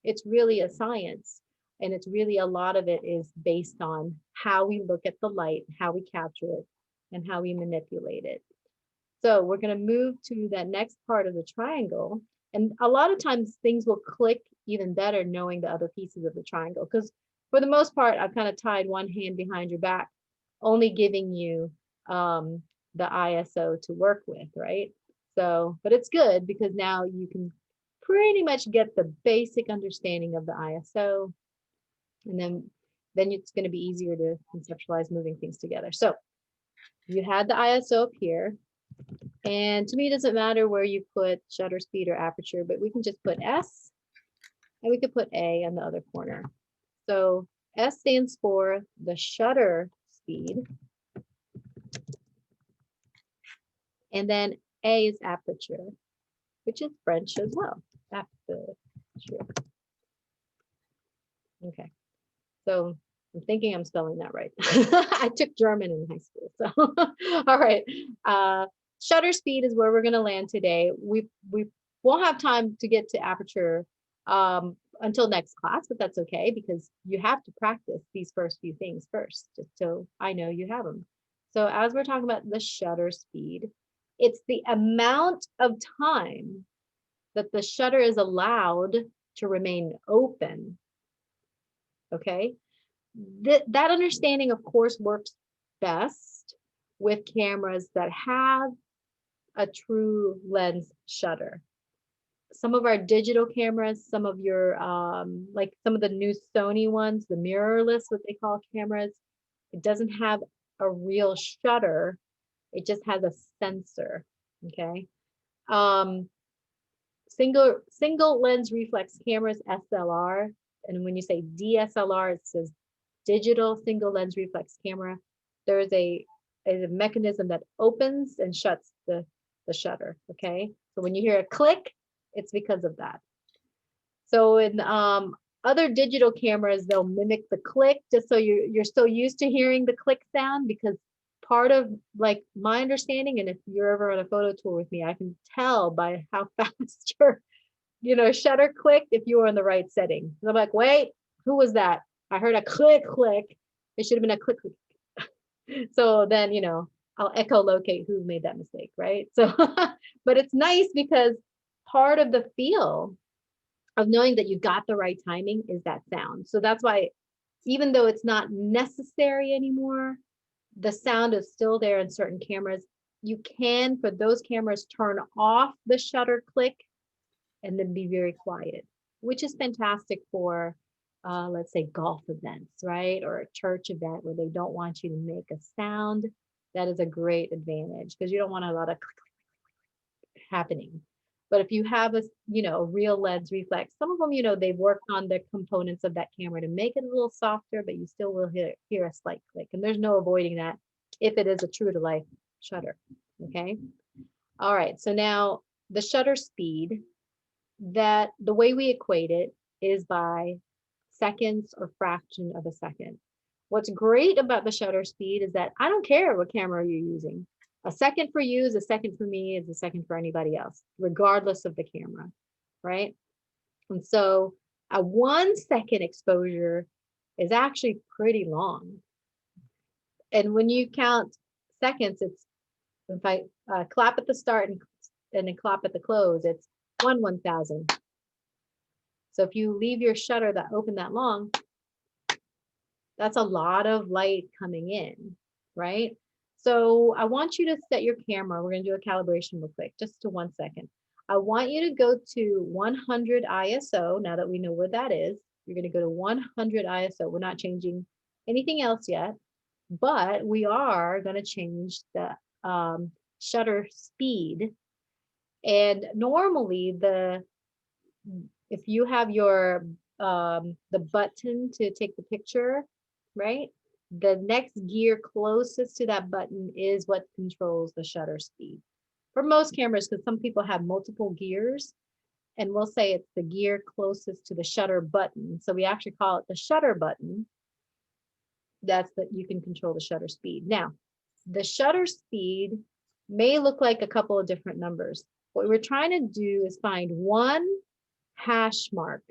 [SPEAKER 1] it's really a science. And it's really a lot of it is based on how we look at the light, how we capture it, and how we manipulate it. So we're going to move to that next part of the triangle. And a lot of times things will click even better knowing the other pieces of the triangle. Because for the most part, I've kind of tied one hand behind your back, only giving you the ISO to work with, right? So, but it's good because now you can pretty much get the basic understanding of the ISO. And then it's going to be easier to conceptualize moving things together. So you had the ISO up here. And to me, it doesn't matter where you put shutter speed or aperture, but we can just put S and we could put A on the other corner. So S stands for the shutter speed. And then A is aperture, which is French as well. Aperture. Okay. So I'm thinking I'm spelling that right. I took German in high school. So, all right. Shutter speed is where we're going to land today. We won't have time to get to aperture until next class, but that's okay because you have to practice these first few things first, just so I know you have them. So as we're talking about the shutter speed, it's the amount of time that the shutter is allowed to remain open. Okay. That understanding, of course, works best with cameras that have a true lens shutter. Some of our digital cameras, some of your, like some of the new Sony ones, the mirrorless, what they call cameras, it doesn't have a real shutter. It just has a sensor, okay? Single lens reflex cameras, SLR, and when you say DSLR, it says digital single lens reflex camera. There's a mechanism that opens and shuts the shutter, okay? So when you hear a click, it's because of that. So in other digital cameras, they'll mimic the click just so you're so used to hearing the click sound, because part of like my understanding, and if you're ever on a photo tour with me, I can tell by how fast your shutter clicked if you were in the right setting. And I'm like, wait, who was that? I heard a click. It should have been a click. So then, I'll echolocate who made that mistake, right? So, but it's nice because part of the feel of knowing that you got the right timing is that sound. So that's why, even though it's not necessary anymore, the sound is still there in certain cameras. You can, for those cameras, turn off the shutter click and then be very quiet, which is fantastic for, let's say, golf events, right? Or a church event where they don't want you to make a sound. That is a great advantage because you don't want a lot of happening. But if you have a real lens reflex, some of them, they've worked on the components of that camera to make it a little softer, but you still will hear a slight click. And there's no avoiding that if it is a true to life shutter. Okay. All right. So now the shutter speed, that the way we equate it is by seconds or fraction of a second. What's great about the shutter speed is that I don't care what camera you're using. A second for you is a second for me, is a second for anybody else, regardless of the camera, right? And so a 1 second exposure is actually pretty long. And when you count seconds, it's, if I clap at the start and then clap at the close, it's 1/1000. So if you leave your shutter that open that long, that's a lot of light coming in, right? So I want you to set your camera. We're going to do a calibration real quick, just to 1 second. I want you to go to 100 ISO. Now that we know where that is, you're going to go to 100 ISO. We're not changing anything else yet, but we are going to change the shutter speed. And normally if you have your the button to take the picture, right? The next gear closest to that button is what controls the shutter speed. For most cameras, because some people have multiple gears, and we'll say it's the gear closest to the shutter button. So we actually call it the shutter button. That's that you can control the shutter speed. Now, the shutter speed may look like a couple of different numbers. What we're trying to do is find one hash mark.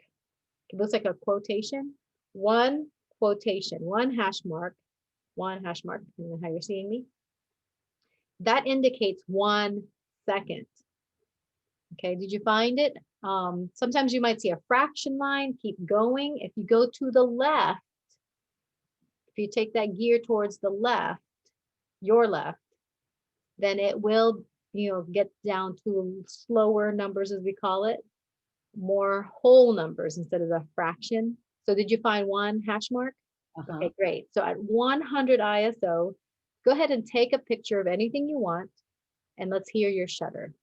[SPEAKER 1] It looks like a quotation. One quotation, one hash mark, depending on how you're seeing me. That indicates 1 second. Okay, did you find it? Sometimes you might see a fraction line. Keep going. If you go to the left, if you take that gear towards the left, your left, then it will, get down to slower numbers, as we call it, more whole numbers instead of the fraction. So did you find one hash mark? Okay, great. So at 100 ISO, go ahead and take a picture of anything you want, and let's hear your shutter.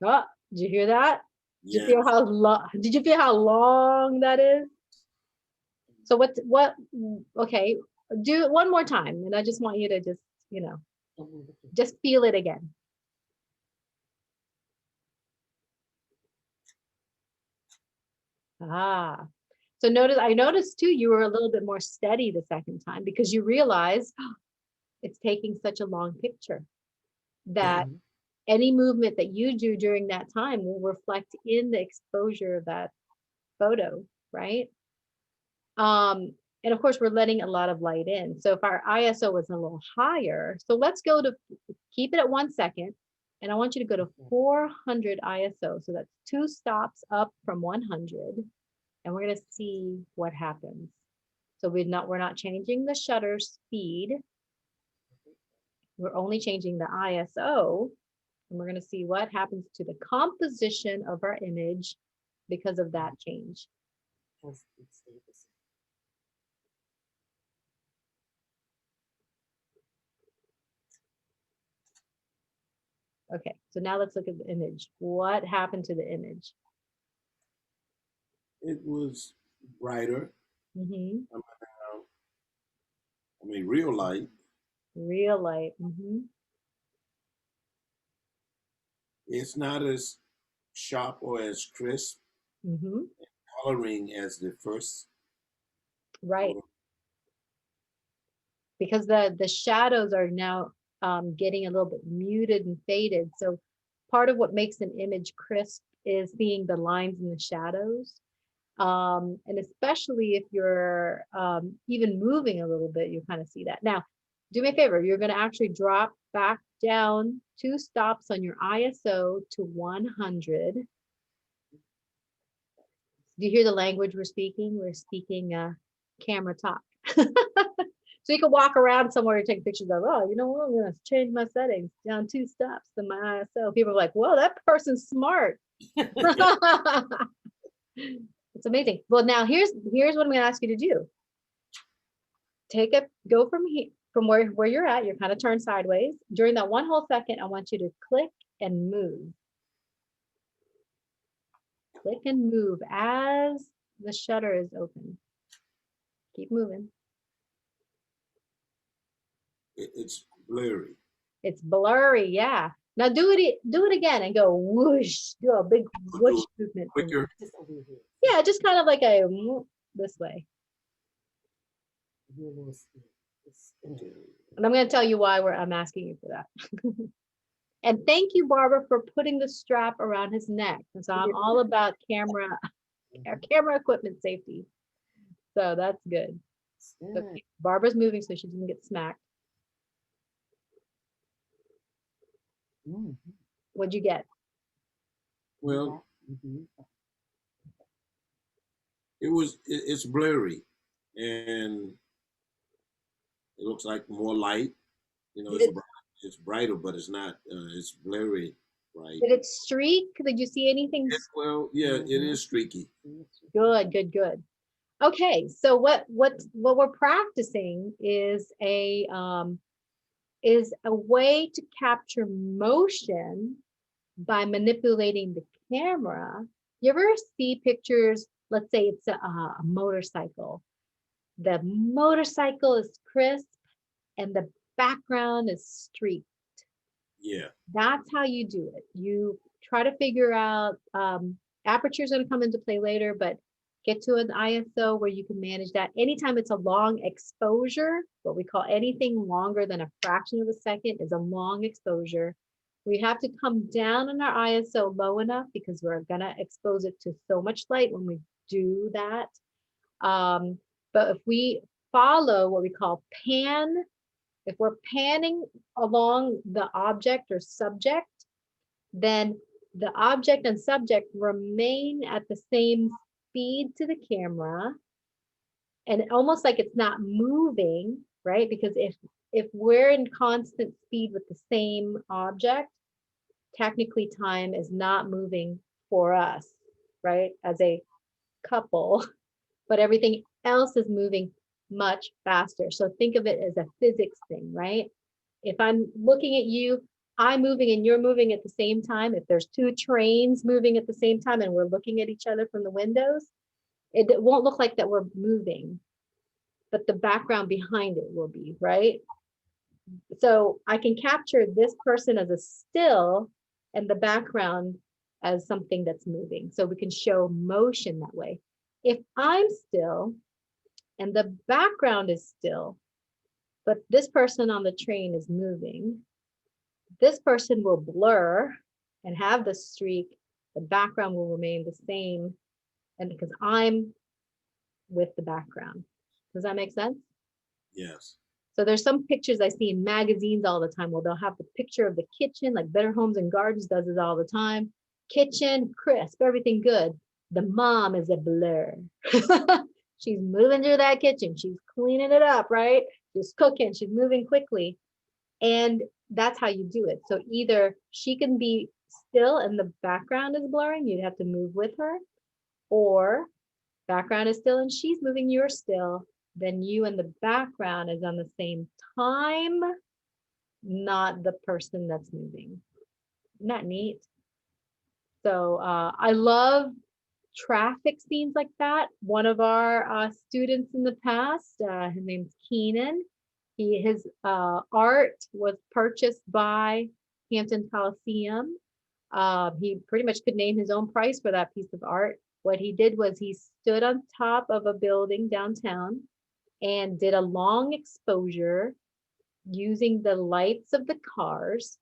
[SPEAKER 1] Oh, did you hear that? Did you feel how long? Did you feel how long that is? So okay, do it one more time, and I just want you to just, just feel it again. Ah, so I noticed too, you were a little bit more steady the second time because you realize it's taking such a long picture that any movement that you do during that time will reflect in the exposure of that photo, right? And of course, we're letting a lot of light in. So if our ISO was a little higher, so let's go to keep it at 1 second. And I want you to go to 400 ISO. So that's 2 stops up from 100. And we're going to see what happens. So we're not changing the shutter speed. We're only changing the ISO. And we're going to see what happens to the composition of our image because of that change. Okay, so now let's look at the image. What happened to the image?
[SPEAKER 2] It was brighter.
[SPEAKER 1] Mm-hmm.
[SPEAKER 2] I mean, real light.
[SPEAKER 1] Real light. Mm-hmm.
[SPEAKER 2] It's not as sharp or as crisp coloring as the first.
[SPEAKER 1] Right. Because the shadows are now getting a little bit muted and faded. So part of what makes an image crisp is seeing the lines and the shadows. And especially if you're even moving a little bit, you kind of see that. Now, do me a favor. You're going to actually drop back down 2 stops on your ISO to 100. Do you hear the language we're speaking? We're speaking camera talk. So you can walk around somewhere and take pictures of, oh, you know what, I'm going to change my settings down 2 stops to my ISO. People are like, whoa, that person's smart. It's amazing. Well, now here's what I'm going to ask you to do. Go from where you're at. You're kind of turned sideways. During that 1 whole second, I want you to click and move. Click and move as the shutter is open. Keep moving.
[SPEAKER 2] It's blurry.
[SPEAKER 1] It's blurry, yeah. Now do it again and go whoosh. Do a big whoosh movement.
[SPEAKER 2] Quicker.
[SPEAKER 1] Yeah, just kind of like a this way. And I'm going to tell you why I'm asking you for that. And thank you, Barbara, for putting the strap around his neck. And so I'm all about camera equipment safety. So that's good. So
[SPEAKER 3] Good.
[SPEAKER 1] Barbara's moving so she doesn't get smacked.
[SPEAKER 3] Mhm.
[SPEAKER 1] What'd you get?
[SPEAKER 2] Well,
[SPEAKER 3] Mhm.
[SPEAKER 2] it's blurry, and it looks like more light. You know,
[SPEAKER 1] Did it
[SPEAKER 2] it's brighter, but it's not. It's blurry, right?
[SPEAKER 1] did it streak? Did you see anything?
[SPEAKER 2] Well, yeah, it is streaky.
[SPEAKER 1] Good, good, good. Okay, so what we're practicing is a way to capture motion by manipulating the camera. You ever see pictures? Let's say it's a motorcycle. The motorcycle is crisp and the background is streaked.
[SPEAKER 2] Yeah,
[SPEAKER 1] That's how you do it. You try to figure out, aperture is going to come into play later, but get to an ISO where you can manage that. Anytime it's a long exposure, what we call anything longer than a fraction of a second is a long exposure. We have to come down on our ISO low enough because we're going to expose it to so much light when we do that. But if we follow what we call pan, if we're panning along the object or subject, then the object and subject remain at the same speed to the camera and almost like it's not moving, right? Because if we're in constant speed with the same object, technically time is not moving for us, right? As a couple, but everything else is moving much faster. So think of it as a physics thing, right? If I'm looking at you, I'm moving and you're moving at the same time. If there's two trains moving at the same time and we're looking at each other from the windows, it won't look like that we're moving, but the background behind it will be, right? So I can capture this person as a still and the background as something that's moving. So we can show motion that way. If I'm still and the background is still, but this person on the train is moving, this person will blur and have the streak, the background will remain the same, and because I'm with the background. Does that make sense?
[SPEAKER 2] yes,
[SPEAKER 1] So there's some pictures I see in magazines all the time. Well, they'll have the picture of the kitchen, like Better Homes and Gardens does it all the time. Kitchen, crisp, everything good. The mom is a blur. She's moving through that kitchen. She's cleaning it up, right? She's cooking. She's moving quickly. And that's how you do it. So either she can be still and the background is blurring, you'd have to move with her, or background is still and she's moving, you're still, then you and the background is on the same time, not the person that's moving. Isn't that neat? So I love traffic scenes like that. One of our students in the past, his name's Keenan. His art was purchased by Hampton Coliseum. He pretty much could name his own price for that piece of art. What he did was he stood on top of a building downtown and did a long exposure using the lights of the cars.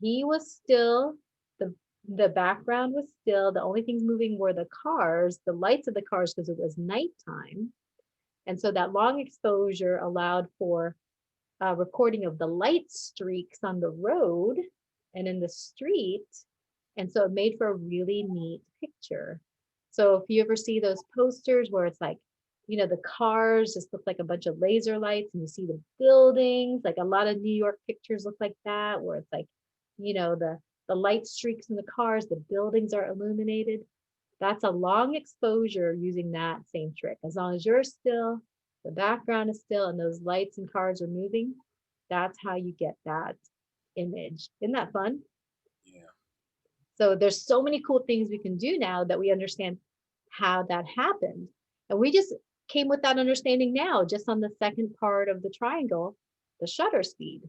[SPEAKER 1] He was still, the the background was still, the only things moving were the cars, the lights of the cars because it was nighttime. And so that long exposure allowed for recording of the light streaks on the road and in the street. And so it made for a really neat picture. So if you ever see those posters where it's like, the cars just look like a bunch of laser lights and you see the buildings, like a lot of New York pictures look like that, where it's like, the light streaks in the cars, the buildings are illuminated. That's a long exposure using that same trick. As long as you're still, the background is still, and those lights and cars are moving, that's how you get that image. Isn't that fun?
[SPEAKER 2] yeah.
[SPEAKER 1] So there's so many cool things we can do now that we understand how that happened. And we just came with that understanding now, just on the second part of the triangle, the shutter speed.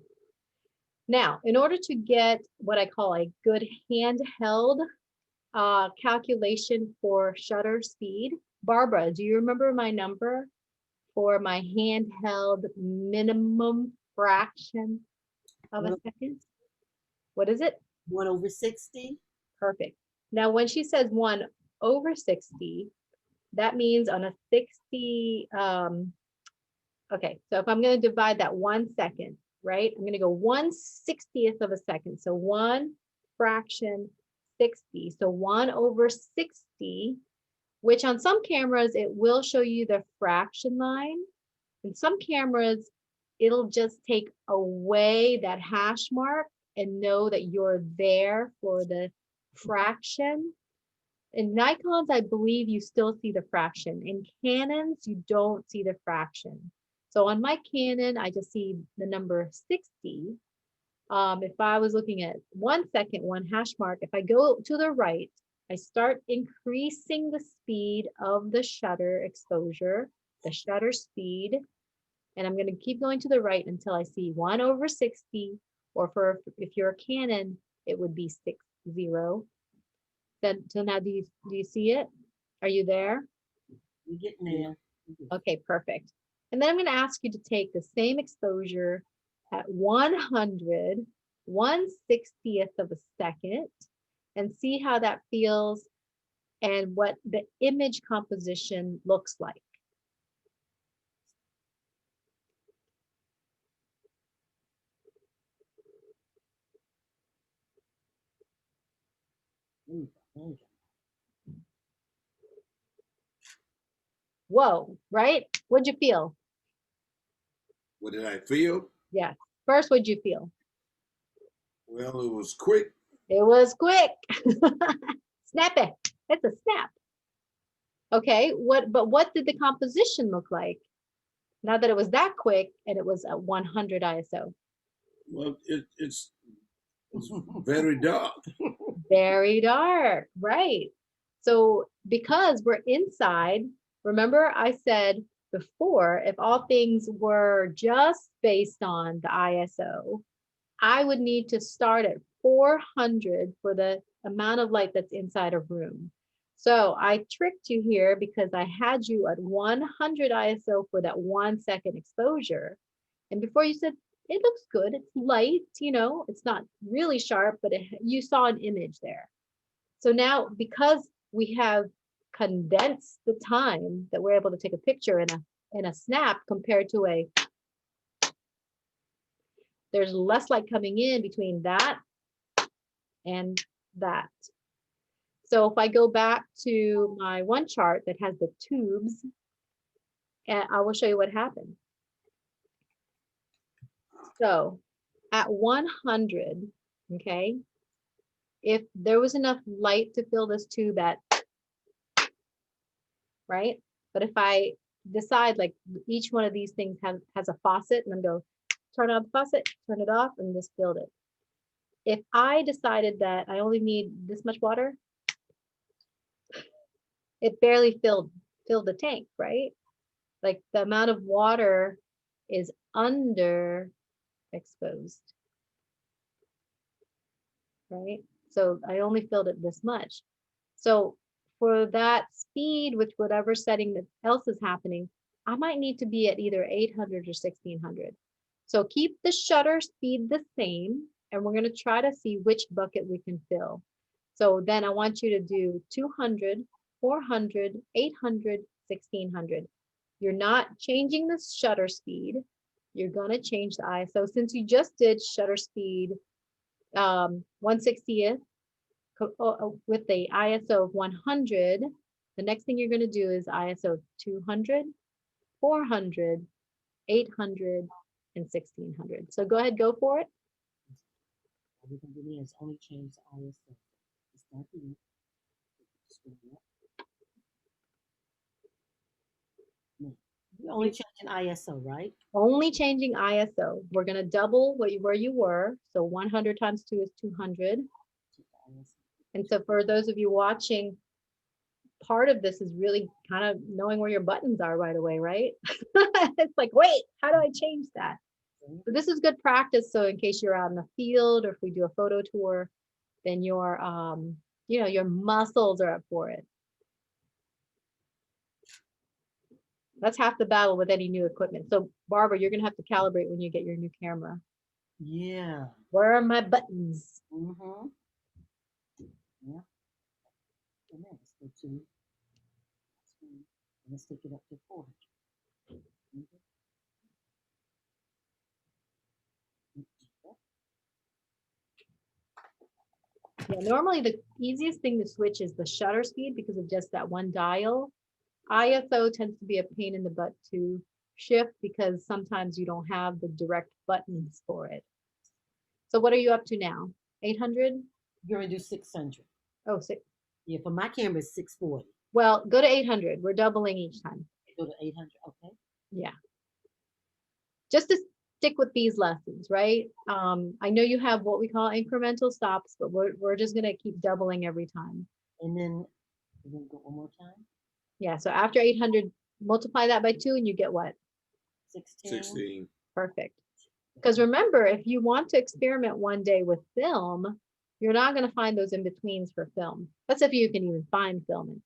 [SPEAKER 1] Now, in order to get what I call a good handheld calculation for shutter speed, Barbara, do you remember my number for my handheld minimum fraction of a
[SPEAKER 3] One
[SPEAKER 1] second. What is it?
[SPEAKER 3] 1/60.
[SPEAKER 1] Perfect. Now, when she says 1/60, that means on a 60, okay, so if I'm going to divide that 1 second, right, I'm going to go 1/60th of a second. So 1 fraction 60. So 1/60, which on some cameras, it will show you the fraction line. In some cameras, it'll just take away that hash mark and know that you're there for the fraction. In Nikons, I believe you still see the fraction. In Canons, you don't see the fraction. So on my Canon, I just see the number 60. If I was looking at 1 second, 1 hash mark, if I go to the right, I start increasing the speed of the shutter exposure, the shutter speed, and I'm going to keep going to the right until I see 1/60, or if you're a Canon, it would be 60. Then, so now do you see it? Are you there?
[SPEAKER 3] We're getting there.
[SPEAKER 1] Okay, perfect. And then I'm going to ask you to take the same exposure at 100, 1/60th of a second, and see how that feels and what the image composition looks like. Whoa, right? What'd you feel?
[SPEAKER 2] What did I feel?
[SPEAKER 1] Yeah. First, what'd you feel?
[SPEAKER 2] Well, it was quick.
[SPEAKER 1] It was quick. Snappy. It's a snap. Okay, but what did the composition look like? Now that it was that quick and it was at 100 ISO.
[SPEAKER 2] Well, it's very dark.
[SPEAKER 1] Very dark, right? So because we're inside, remember I said before, if all things were just based on the ISO, I would need to start at 400 for the amount of light that's inside a room. So I tricked you here because I had you at 100 ISO for that 1 second exposure. And before you said, it looks good, it's light, it's not really sharp, but you saw an image there. So now, because we have condensed the time that we're able to take a picture in a snap compared to there's less light coming in between that and that. So if I go back to my one chart that has the tubes, and I will show you what happened. So at 100, okay, if there was enough light to fill this tube at, right? But if I decide like each one of these things has a faucet and I'm go turn on the faucet, turn it off, and just filled it. If I decided that I only need this much water, it barely filled the tank, right? Like the amount of water is under exposed, right? So I only filled it this much. So for that speed with whatever setting that else is happening, I might need to be at either 800 or 1600. So keep the shutter speed the same, and we're going to try to see which bucket we can fill. So then I want you to do 200, 400, 800, 1600. You're not changing the shutter speed. You're going to change the ISO. Since you just did shutter speed 1/60th with the ISO of 100, the next thing you're going to do is ISO 200, 400, 800, and 1600. So go ahead, go for it.
[SPEAKER 3] All we're going to do is only change the ISO. Start here. We're only changing ISO, right?
[SPEAKER 1] Only changing ISO. We're going to double where you were. So 100 times 2 is 200. And so for those of you watching, part of this is really kind of knowing where your buttons are right away, right? It's like, wait, how do I change that? So this is good practice. So in case you're out in the field or if we do a photo tour, then your your muscles are up for it. That's half the battle with any new equipment. So Barbara, you're gonna have to calibrate when you get your new camera.
[SPEAKER 3] Yeah.
[SPEAKER 1] Where are my buttons?
[SPEAKER 3] Mm-hmm. Yeah. And then let's go to, let's take it up to 400. Mhm.
[SPEAKER 1] Yeah, normally the easiest thing to switch is the shutter speed because of just that one dial. ISO tends to be a pain in the butt to shift because sometimes you don't have the direct buttons for it. So what are you up to now? 800?
[SPEAKER 3] You're gonna do 600.
[SPEAKER 1] Oh, six.
[SPEAKER 3] Yeah, for my camera is 640.
[SPEAKER 1] Well, go to 800. We're doubling each time.
[SPEAKER 3] Go to 800. Okay.
[SPEAKER 1] Yeah. Just to stick with these lessons, right? I know you have what we call incremental stops, but we're just going to keep doubling every time.
[SPEAKER 3] And then we're gonna go one more time.
[SPEAKER 1] Yeah. So after 800, multiply that by 2 and you get what?
[SPEAKER 3] 16.
[SPEAKER 2] 16.
[SPEAKER 1] Perfect. Because remember, if you want to experiment one day with film, you're not going to find those in betweens for film. That's if you can even find film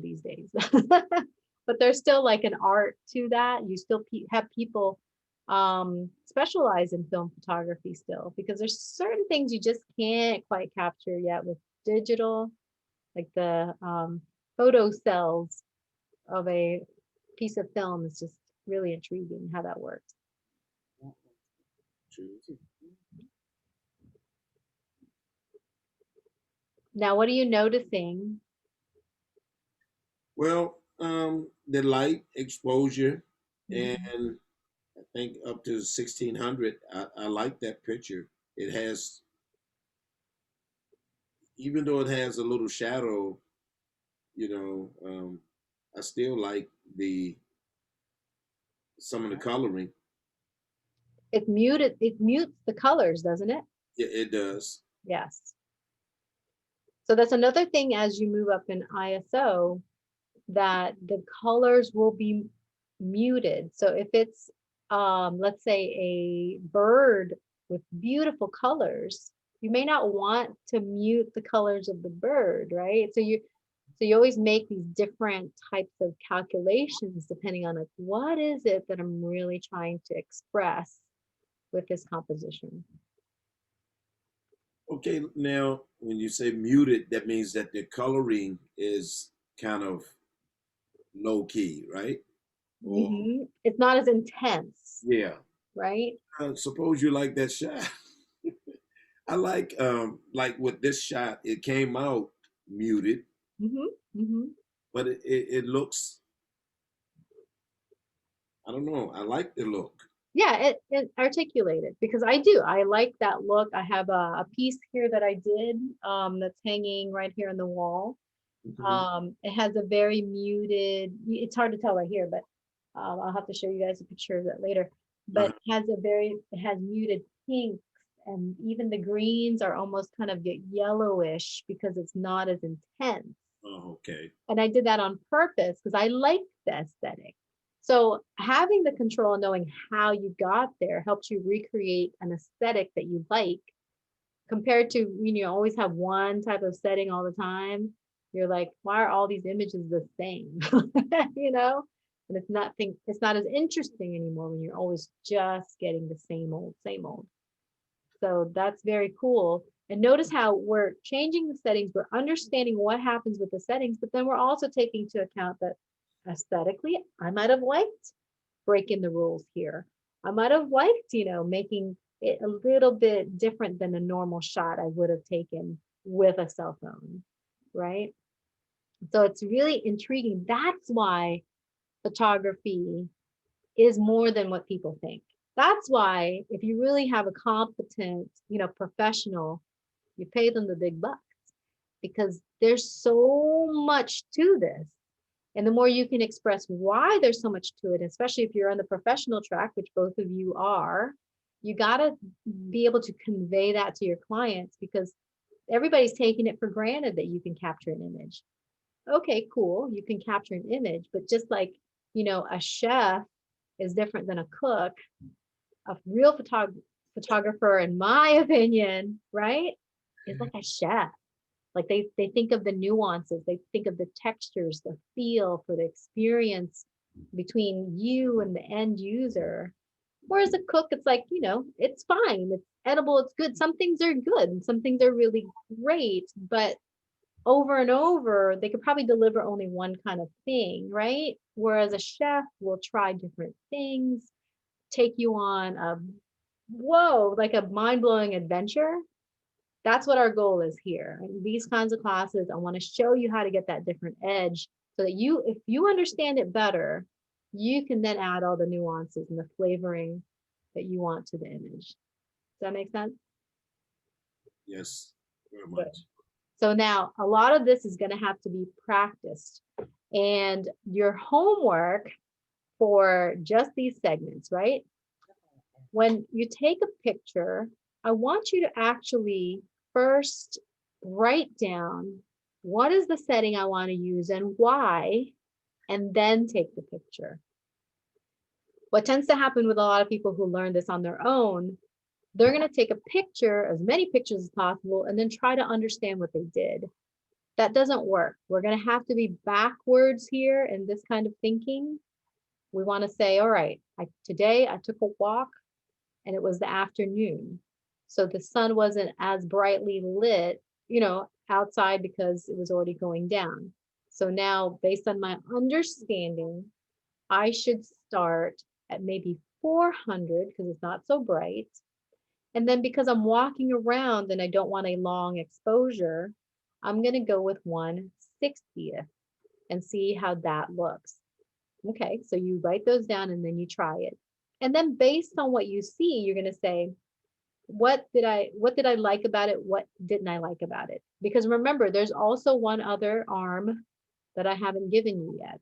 [SPEAKER 1] these days. But there's still like an art to that. You still have people specialize in film photography still because there's certain things you just can't quite capture yet with digital, like the photo cells of a piece of film is just really intriguing how that works.
[SPEAKER 2] True.
[SPEAKER 1] Now, what are you noticing?
[SPEAKER 2] Well, the light exposure,
[SPEAKER 1] Mhm.
[SPEAKER 2] and I think up to 1600. I like that picture. It has, even though it has a little shadow, you know, I still like the some of the coloring.
[SPEAKER 1] It mutes the colors, doesn't it?
[SPEAKER 2] It does.
[SPEAKER 1] Yes. So that's another thing as you move up in ISO that the colors will be muted. So if it's let's say a bird with beautiful colors, you may not want to mute the colors of the bird, right? So you always make these different types of calculations depending on like what is it that I'm really trying to express with this composition.
[SPEAKER 2] Okay, now when you say muted, that means that the coloring is kind of low key, right? Or
[SPEAKER 1] It's not as intense,
[SPEAKER 2] yeah.
[SPEAKER 1] right?
[SPEAKER 2] Suppose you like that shot. I like with this shot, it came out muted,
[SPEAKER 1] hmm hmm
[SPEAKER 2] but it looks, I don't know. I like the look.
[SPEAKER 1] Yeah, it articulated because I like that look. I have a piece here that I did that's hanging right here on the wall.
[SPEAKER 2] Hmm.
[SPEAKER 1] It has a very muted, it's hard to tell right here, but I'll have to show you guys a picture of that later. But
[SPEAKER 2] Uh-huh.
[SPEAKER 1] it has muted pinks and even the greens are almost kind of yellowish because it's not as intense.
[SPEAKER 2] Oh, okay.
[SPEAKER 1] And I did that on purpose because I like the aesthetic. So having the control and knowing how you got there helps you recreate an aesthetic that you like compared to you always have one type of setting all the time. You're like, why are all these images the same? you know? And it's not as interesting anymore when you're always just getting the same old, same old. So that's very cool. And notice how we're changing the settings, we're understanding what happens with the settings, but then we're also taking into account that aesthetically, I might have liked breaking the rules here. I might have liked, making it a little bit different than a normal shot I would have taken with a cell phone, right? So it's really intriguing. That's why photography is more than what people think. That's why if you really have a competent, professional, you pay them the big bucks because there's so much to this. And the more you can express why there's so much to it, especially if you're on the professional track, which both of you are, you got to be able to convey that to your clients because everybody's taking it for granted that you can capture an image. Okay, cool. You can capture an image, but just like, a chef is different than a cook, a real photographer, in my opinion, right, is like a chef. Like they think of the nuances, they think of the textures, the feel for the experience between you and the end user. Whereas a cook, it's like, it's fine. It's edible. It's good. Some things are good and some things are really great, but over and over, they could probably deliver only one kind of thing, right? Whereas a chef will try different things, take you on like a mind-blowing adventure. That's what our goal is here. And these kinds of classes, I want to show you how to get that different edge so that if you understand it better, you can then add all the nuances and the flavoring that you want to the image. Does that make sense?
[SPEAKER 2] Yes, very
[SPEAKER 1] Good.
[SPEAKER 2] much.
[SPEAKER 1] So now a lot of this is going to have to be practiced. And your homework for just these segments, right? When you take a picture, I want you to actually first write down what is the setting I want to use and why, and then take the picture. What tends to happen with a lot of people who learn this on their own, they're going to take a picture, as many pictures as possible, and then try to understand what they did. That doesn't work. We're going to have to be backwards here in this kind of thinking. We want to say, all right, today I took a walk and it was the afternoon. So the sun wasn't as brightly lit, outside because it was already going down. So now, based on my understanding, I should start at maybe 400 because it's not so bright. And then because I'm walking around and I don't want a long exposure, I'm going to go with 1/60th and see how that looks. Okay, so you write those down and then you try it. And then based on what you see, you're going to say, what did I like about it? What didn't I like about it? Because remember, there's also one other arm that I haven't given you yet.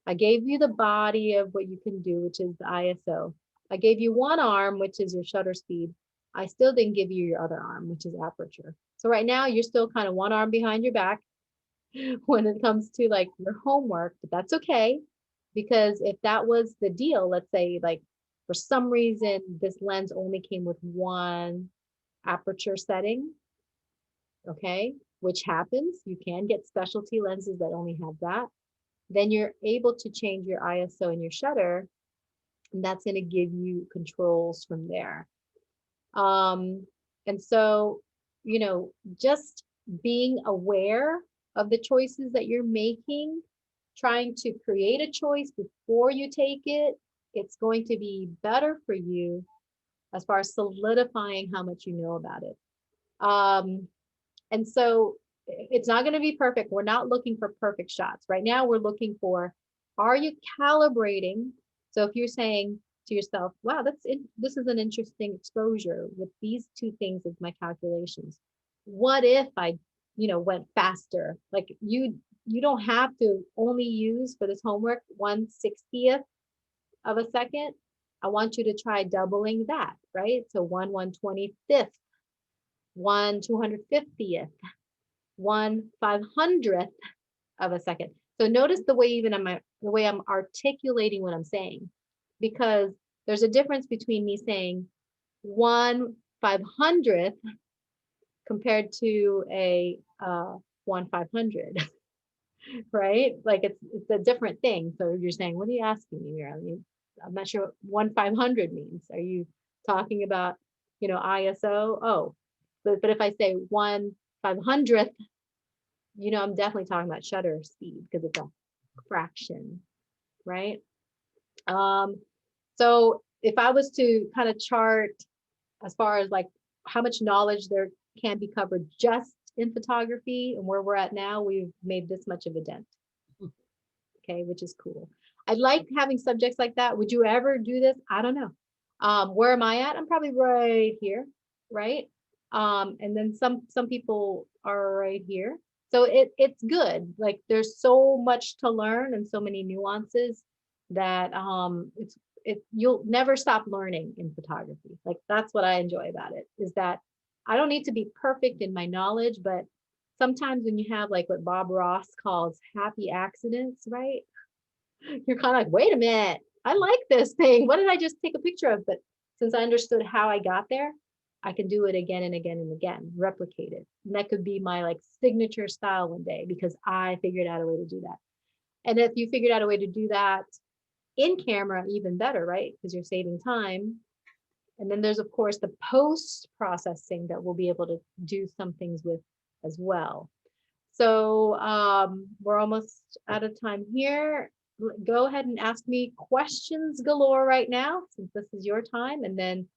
[SPEAKER 1] I gave you the body of what you can do, which is the ISO. I gave you one arm, which is your shutter speed. I still didn't give you your other arm, which is aperture. So right now you're still kind of one arm behind your back when it comes to like your homework, but that's okay. Because if that was the deal, let's say like for some reason this lens only came with one aperture setting, okay, which happens, you can get specialty lenses that only have that, then you're able to change your ISO and your shutter, and that's going to give you controls from there. And so, just being aware of the choices that you're making, trying to create a choice before you take it, it's going to be better for you as far as solidifying how much you know about it. And so it's not going to be perfect. We're not looking for perfect shots. Right now, we're looking for, are you calibrating? So if you're saying to yourself, wow, this is an interesting exposure with these two things as my calculations. What if I, went faster? Like you don't have to only use for this homework 1/60th of a second. I want you to try doubling that, right? So 1/125th, 1/250th, 1/500th of a second. So notice the way the way I'm articulating what I'm saying, because there's a difference between me saying 1/500th compared to a 1/500, right? Like it's a different thing. So you're saying, what are you asking me here? I'm not sure what 1/500 means. Are you talking about, ISO? Oh, but if I say 1/500th, I'm definitely talking about shutter speed because it's a fraction, right? So if I was to kind of chart as far as like how much knowledge there can be covered just in photography and where we're at now, we've made this much of a dent. Okay, which is cool. I like having subjects like that. Would you ever do this? I don't know. Where am I at? I'm probably right here, right? And then some people are right here. So it's good. Like there's so much to learn and so many nuances that you'll never stop learning in photography. Like that's what I enjoy about it, is that I don't need to be perfect in my knowledge, but sometimes when you have like what Bob Ross calls happy accidents, right? You're kind of like, wait a minute, I like this thing. What did I just take a picture of? But since I understood how I got there, I can do it again and again and again, replicate it. And that could be my like signature style one day because I figured out a way to do that. And if you figured out a way to do that in camera, even better, right? Because you're saving time. And then there's, of course, the post processing that we'll be able to do some things with as well. So we're almost out of time here. Go ahead and ask me questions galore right now, since this is your time, and then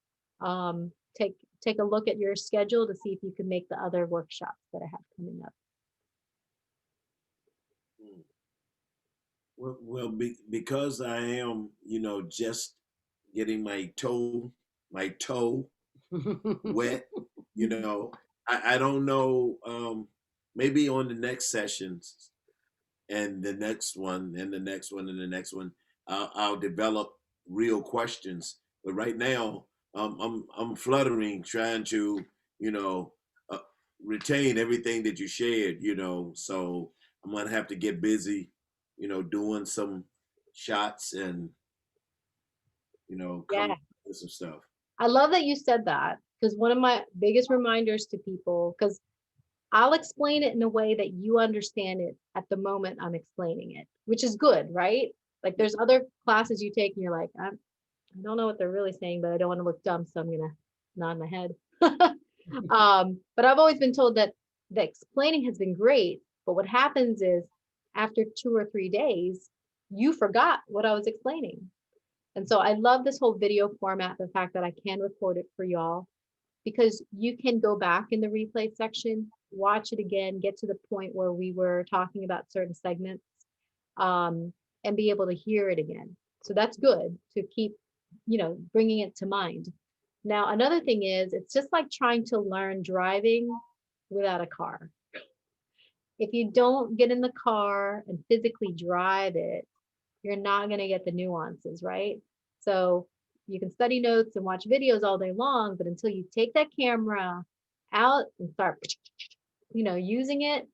[SPEAKER 1] um, take a look at your schedule to see if you can make the other workshops that I have coming up.
[SPEAKER 2] Because I am, just getting my toe wet, you know, I don't know. Maybe on the next sessions and the next one and the next one and the next one, I'll develop real questions. But right now, I'm fluttering, trying to, you know, uh, retain everything that you shared. So I'm gonna have to get busy, doing some shots and coming
[SPEAKER 1] Yeah,
[SPEAKER 2] up with some stuff.
[SPEAKER 1] I love that you said that, because one of my biggest reminders to people, because I'll explain it in a way that you understand it at the moment I'm explaining it, which is good, right? Like there's other classes you take and you're like, I don't know what they're really saying, but I don't want to look dumb, so I'm gonna nod my head. But I've always been told that the explaining has been great, but what happens is after 2 or 3 days, you forgot what I was explaining. And so I love this whole video format, the fact that I can record it for y'all, because you can go back in the replay section, watch it again, get to the point where we were talking about certain segments, um, and be able to hear it again. So that's good to keep, bringing it to mind. Now, another thing is, it's just like trying to learn driving without a car. If you don't get in the car and physically drive it, you're not going to get the nuances, right? So you can study notes and watch videos all day long, but until you take that camera out and start, using it,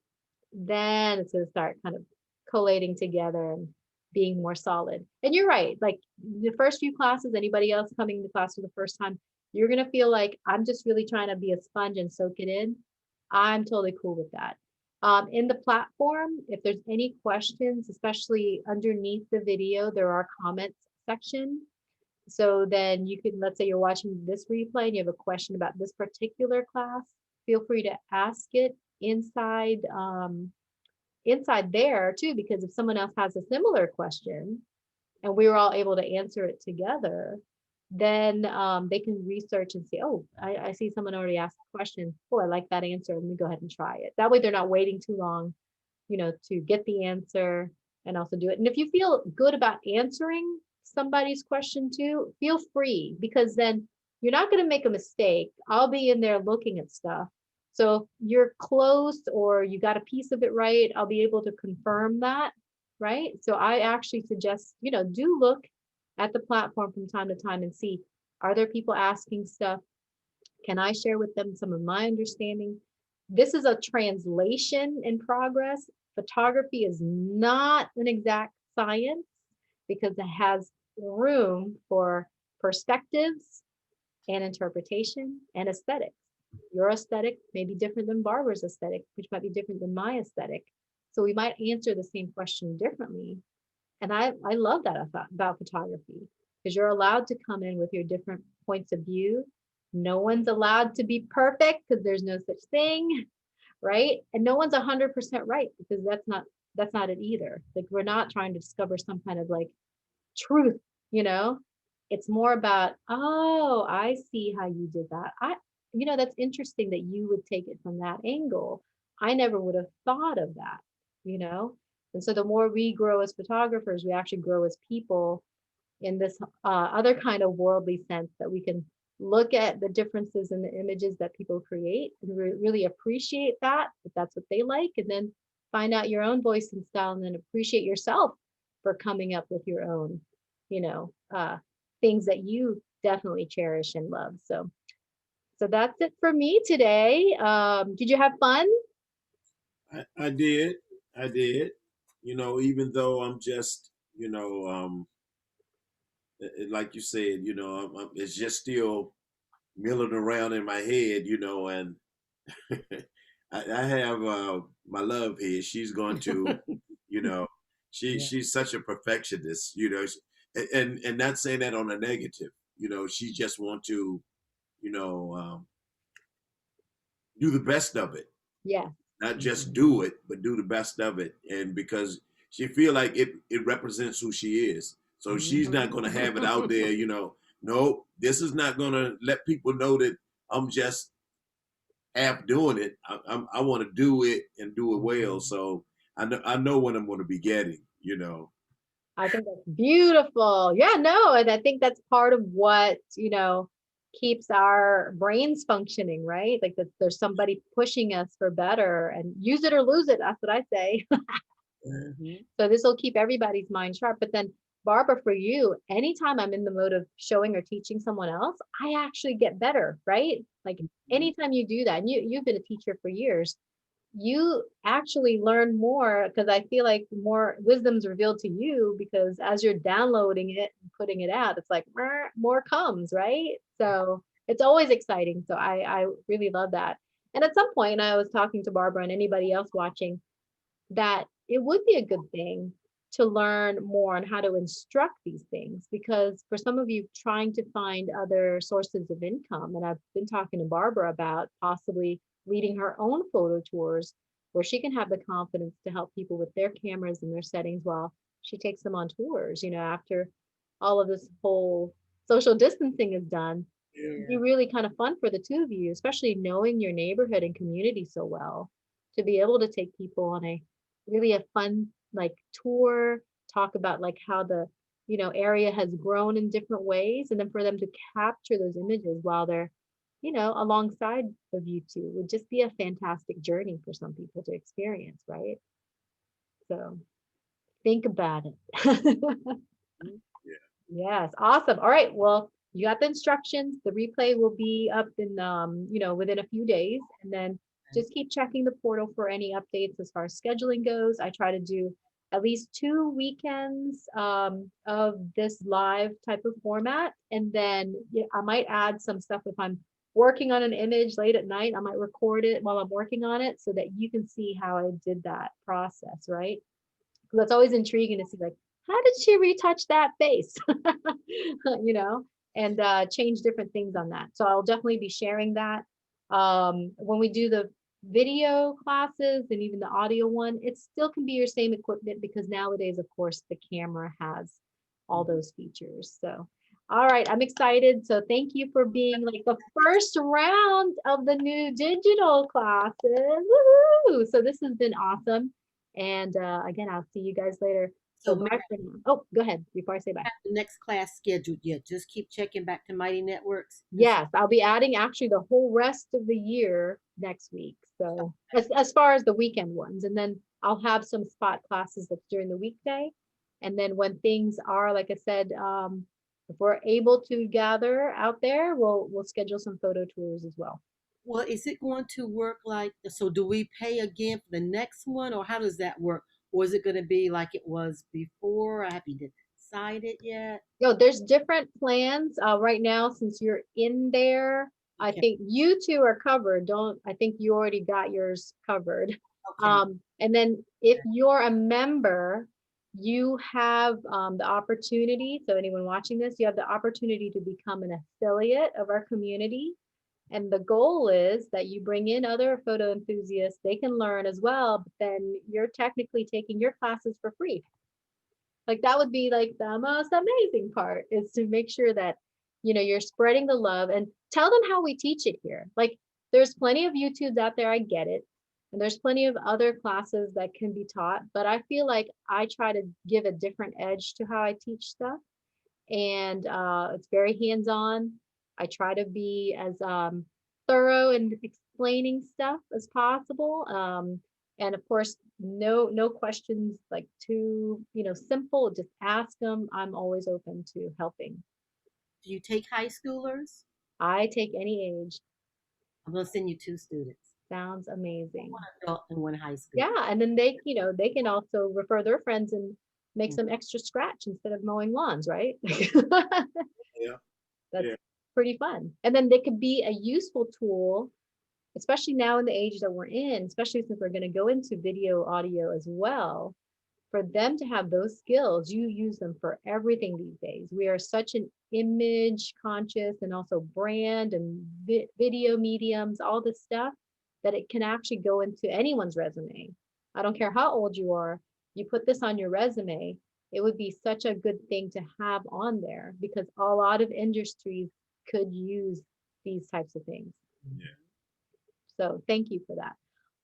[SPEAKER 1] then it's going to start kind of collating together and being more solid. And you're right. Like the first few classes, anybody else coming to class for the first time, you're going to feel like I'm just really trying to be a sponge and soak it in. I'm totally cool with that. In the platform, if there's any questions, especially underneath the video, there are comments section. So then you can, let's say you're watching this replay and you have a question about this particular class, feel free to ask it inside there too, because if someone else has a similar question and we were all able to answer it together, then they can research and say, oh, I see someone already asked a question. Oh, I like that answer. Let me go ahead and try it. That way they're not waiting too long, to get the answer and also do it. And if you feel good about answering somebody's question too, feel free, because then you're not going to make a mistake. I'll be in there looking at stuff. So if you're close or you got a piece of it right, I'll be able to confirm that, right? So I actually suggest, do look at the platform from time to time and see, are there people asking stuff? Can I share with them some of my understanding? This is a translation in progress. Photography is not an exact science because it has room for perspectives and interpretation and aesthetics. Your aesthetic may be different than Barbara's aesthetic, which might be different than my aesthetic. So we might answer the same question differently. And I love that about photography, because you're allowed to come in with your different points of view. No one's allowed to be perfect because there's no such thing, right? And no one's 100% right, because that's not it either. Like we're not trying to discover some kind of like truth, it's more about, oh, I see how you did that. That's interesting that you would take it from that angle. I never would have thought of that, you know? And so the more we grow as photographers, we actually grow as people in this other kind of worldly sense, that we can look at the differences in the images that people create and really appreciate that, if that's what they like, and then find out your own voice and style, and then appreciate yourself for coming up with your own, you know, things that you definitely cherish and love. So that's it for me today. Did you have fun?
[SPEAKER 2] I did. I did. Even though I'm just, like you said, it's just still milling around in my head, and I have my love here. She's going to, you know,
[SPEAKER 3] Yeah.
[SPEAKER 2] she's such a perfectionist, and not saying that on a negative. She just want to, do the best of it,
[SPEAKER 1] Yeah.
[SPEAKER 2] not just do it, but do the best of it. And because she feel like it represents who she is, so she's not going to have it out there. No, this is not going to let people know that I'm just half doing it. I want to do it and do it well. So I know what I'm going to be getting.
[SPEAKER 1] I think that's beautiful. Yeah, no, and I think that's part of what, keeps our brains functioning, right? Like that there's somebody pushing us for better, and use it or lose it. That's what I say. So this will keep everybody's mind sharp. But then, Barbara, for you, anytime I'm in the mode of showing or teaching someone else, I actually get better, right? Like anytime you do that, and you've been a teacher for years, you actually learn more, because I feel like more wisdom's revealed to you, because as you're downloading it and putting it out, it's like more comes, right? So it's always exciting. So I really love that. And at some point, I was talking to Barbara and anybody else watching, that it would be a good thing to learn more on how to instruct these things, because for some of you trying to find other sources of income, and I've been talking to Barbara about possibly leading her own photo tours where she can have the confidence to help people with their cameras and their settings while she takes them on tours, after all of this whole social distancing is done. It'd be really kind of fun for the two of you, especially knowing your neighborhood and community so well, to be able to take people on a fun like tour, talk about like how the area has grown in different ways, and then for them to capture those images while they're alongside of you two would just be a fantastic journey for some people to experience, right? So think about it. Yes, awesome. All right, well, you got the instructions. The replay will be up in within a few days, and then just keep checking the portal for any updates as far as scheduling goes. I try to do at least 2 weekends of this live type of format, and then I might add some stuff if I'm working on an image late at night. I might record it while I'm working on it so that you can see how I did that process, right? Because that's always intriguing to see, like, how did she retouch that face? you know, and change different things on that. So I'll definitely be sharing that. When we do the video classes and even the audio one, it still can be your same equipment, because nowadays, of course, the camera has all those features. So, all right, I'm excited. So thank you for being like the first round of the new digital classes. Woohoo! So this has been awesome. And again, I'll see you guys later. So
[SPEAKER 3] So
[SPEAKER 1] bye for now. Oh, go ahead before I say bye.
[SPEAKER 3] the next class scheduled yet? Just keep checking back to Mighty Networks.
[SPEAKER 1] Yes, I'll be adding actually the whole rest of the year next week. So as far as the weekend ones, and then I'll have some spot classes that's during the weekday. And then when things are, like I said, if we're able to gather out there, we'll schedule some photo tours as well.
[SPEAKER 3] Well, is it going to work like so? Do we pay again for the next one, or how does that work? Or is it going to be like it was before? I haven't decided yet.
[SPEAKER 1] There's different plans right now, since you're in there. I
[SPEAKER 3] Okay.
[SPEAKER 1] think you two are covered. I think you already got yours covered.
[SPEAKER 3] Okay.
[SPEAKER 1] And then if you're a member, you have the opportunity. So anyone watching this, you have the opportunity to become an affiliate of our community. And the goal is that you bring in other photo enthusiasts. They can learn as well, but then you're technically taking your classes for free. Like that would be like the most amazing part, is to make sure that you're spreading the love, and tell them how we teach it here. Like there's plenty of YouTubes out there, I get it, and there's plenty of other classes that can be taught, but I feel like I try to give a different edge to how I teach stuff. And it's very hands-on. I try to be as thorough in explaining stuff as possible. And of course, no questions like too simple. Just ask them. I'm always open to helping.
[SPEAKER 3] Do you take high schoolers?
[SPEAKER 1] I take any age.
[SPEAKER 3] I'm going to send you 2 students.
[SPEAKER 1] Sounds amazing.
[SPEAKER 3] One adult and one high school.
[SPEAKER 1] Yeah, and then they can also refer their friends and make some extra scratch instead of mowing lawns, right?
[SPEAKER 2] Yeah.
[SPEAKER 1] That's
[SPEAKER 2] Yeah.
[SPEAKER 1] pretty fun. And then they could be a useful tool, especially now in the age that we're in, especially since we're going to go into video audio as well. for them to have those skills, you use them for everything these days. We are such an image conscious and also brand and video mediums, all this stuff that it can actually go into anyone's resume. I don't care how old you are, you put this on your resume, it would be such a good thing to have on there because a lot of industries could use these types of things.
[SPEAKER 2] Yeah.
[SPEAKER 1] So thank you for that.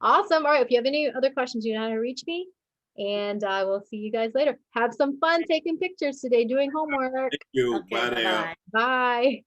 [SPEAKER 1] Awesome. All right. If you have any other questions, you know how to reach me. And I will see you guys later. Have some fun taking pictures today, doing homework.
[SPEAKER 2] Thank you.
[SPEAKER 3] Okay,
[SPEAKER 2] Bye now.
[SPEAKER 3] bye-bye.
[SPEAKER 1] Bye.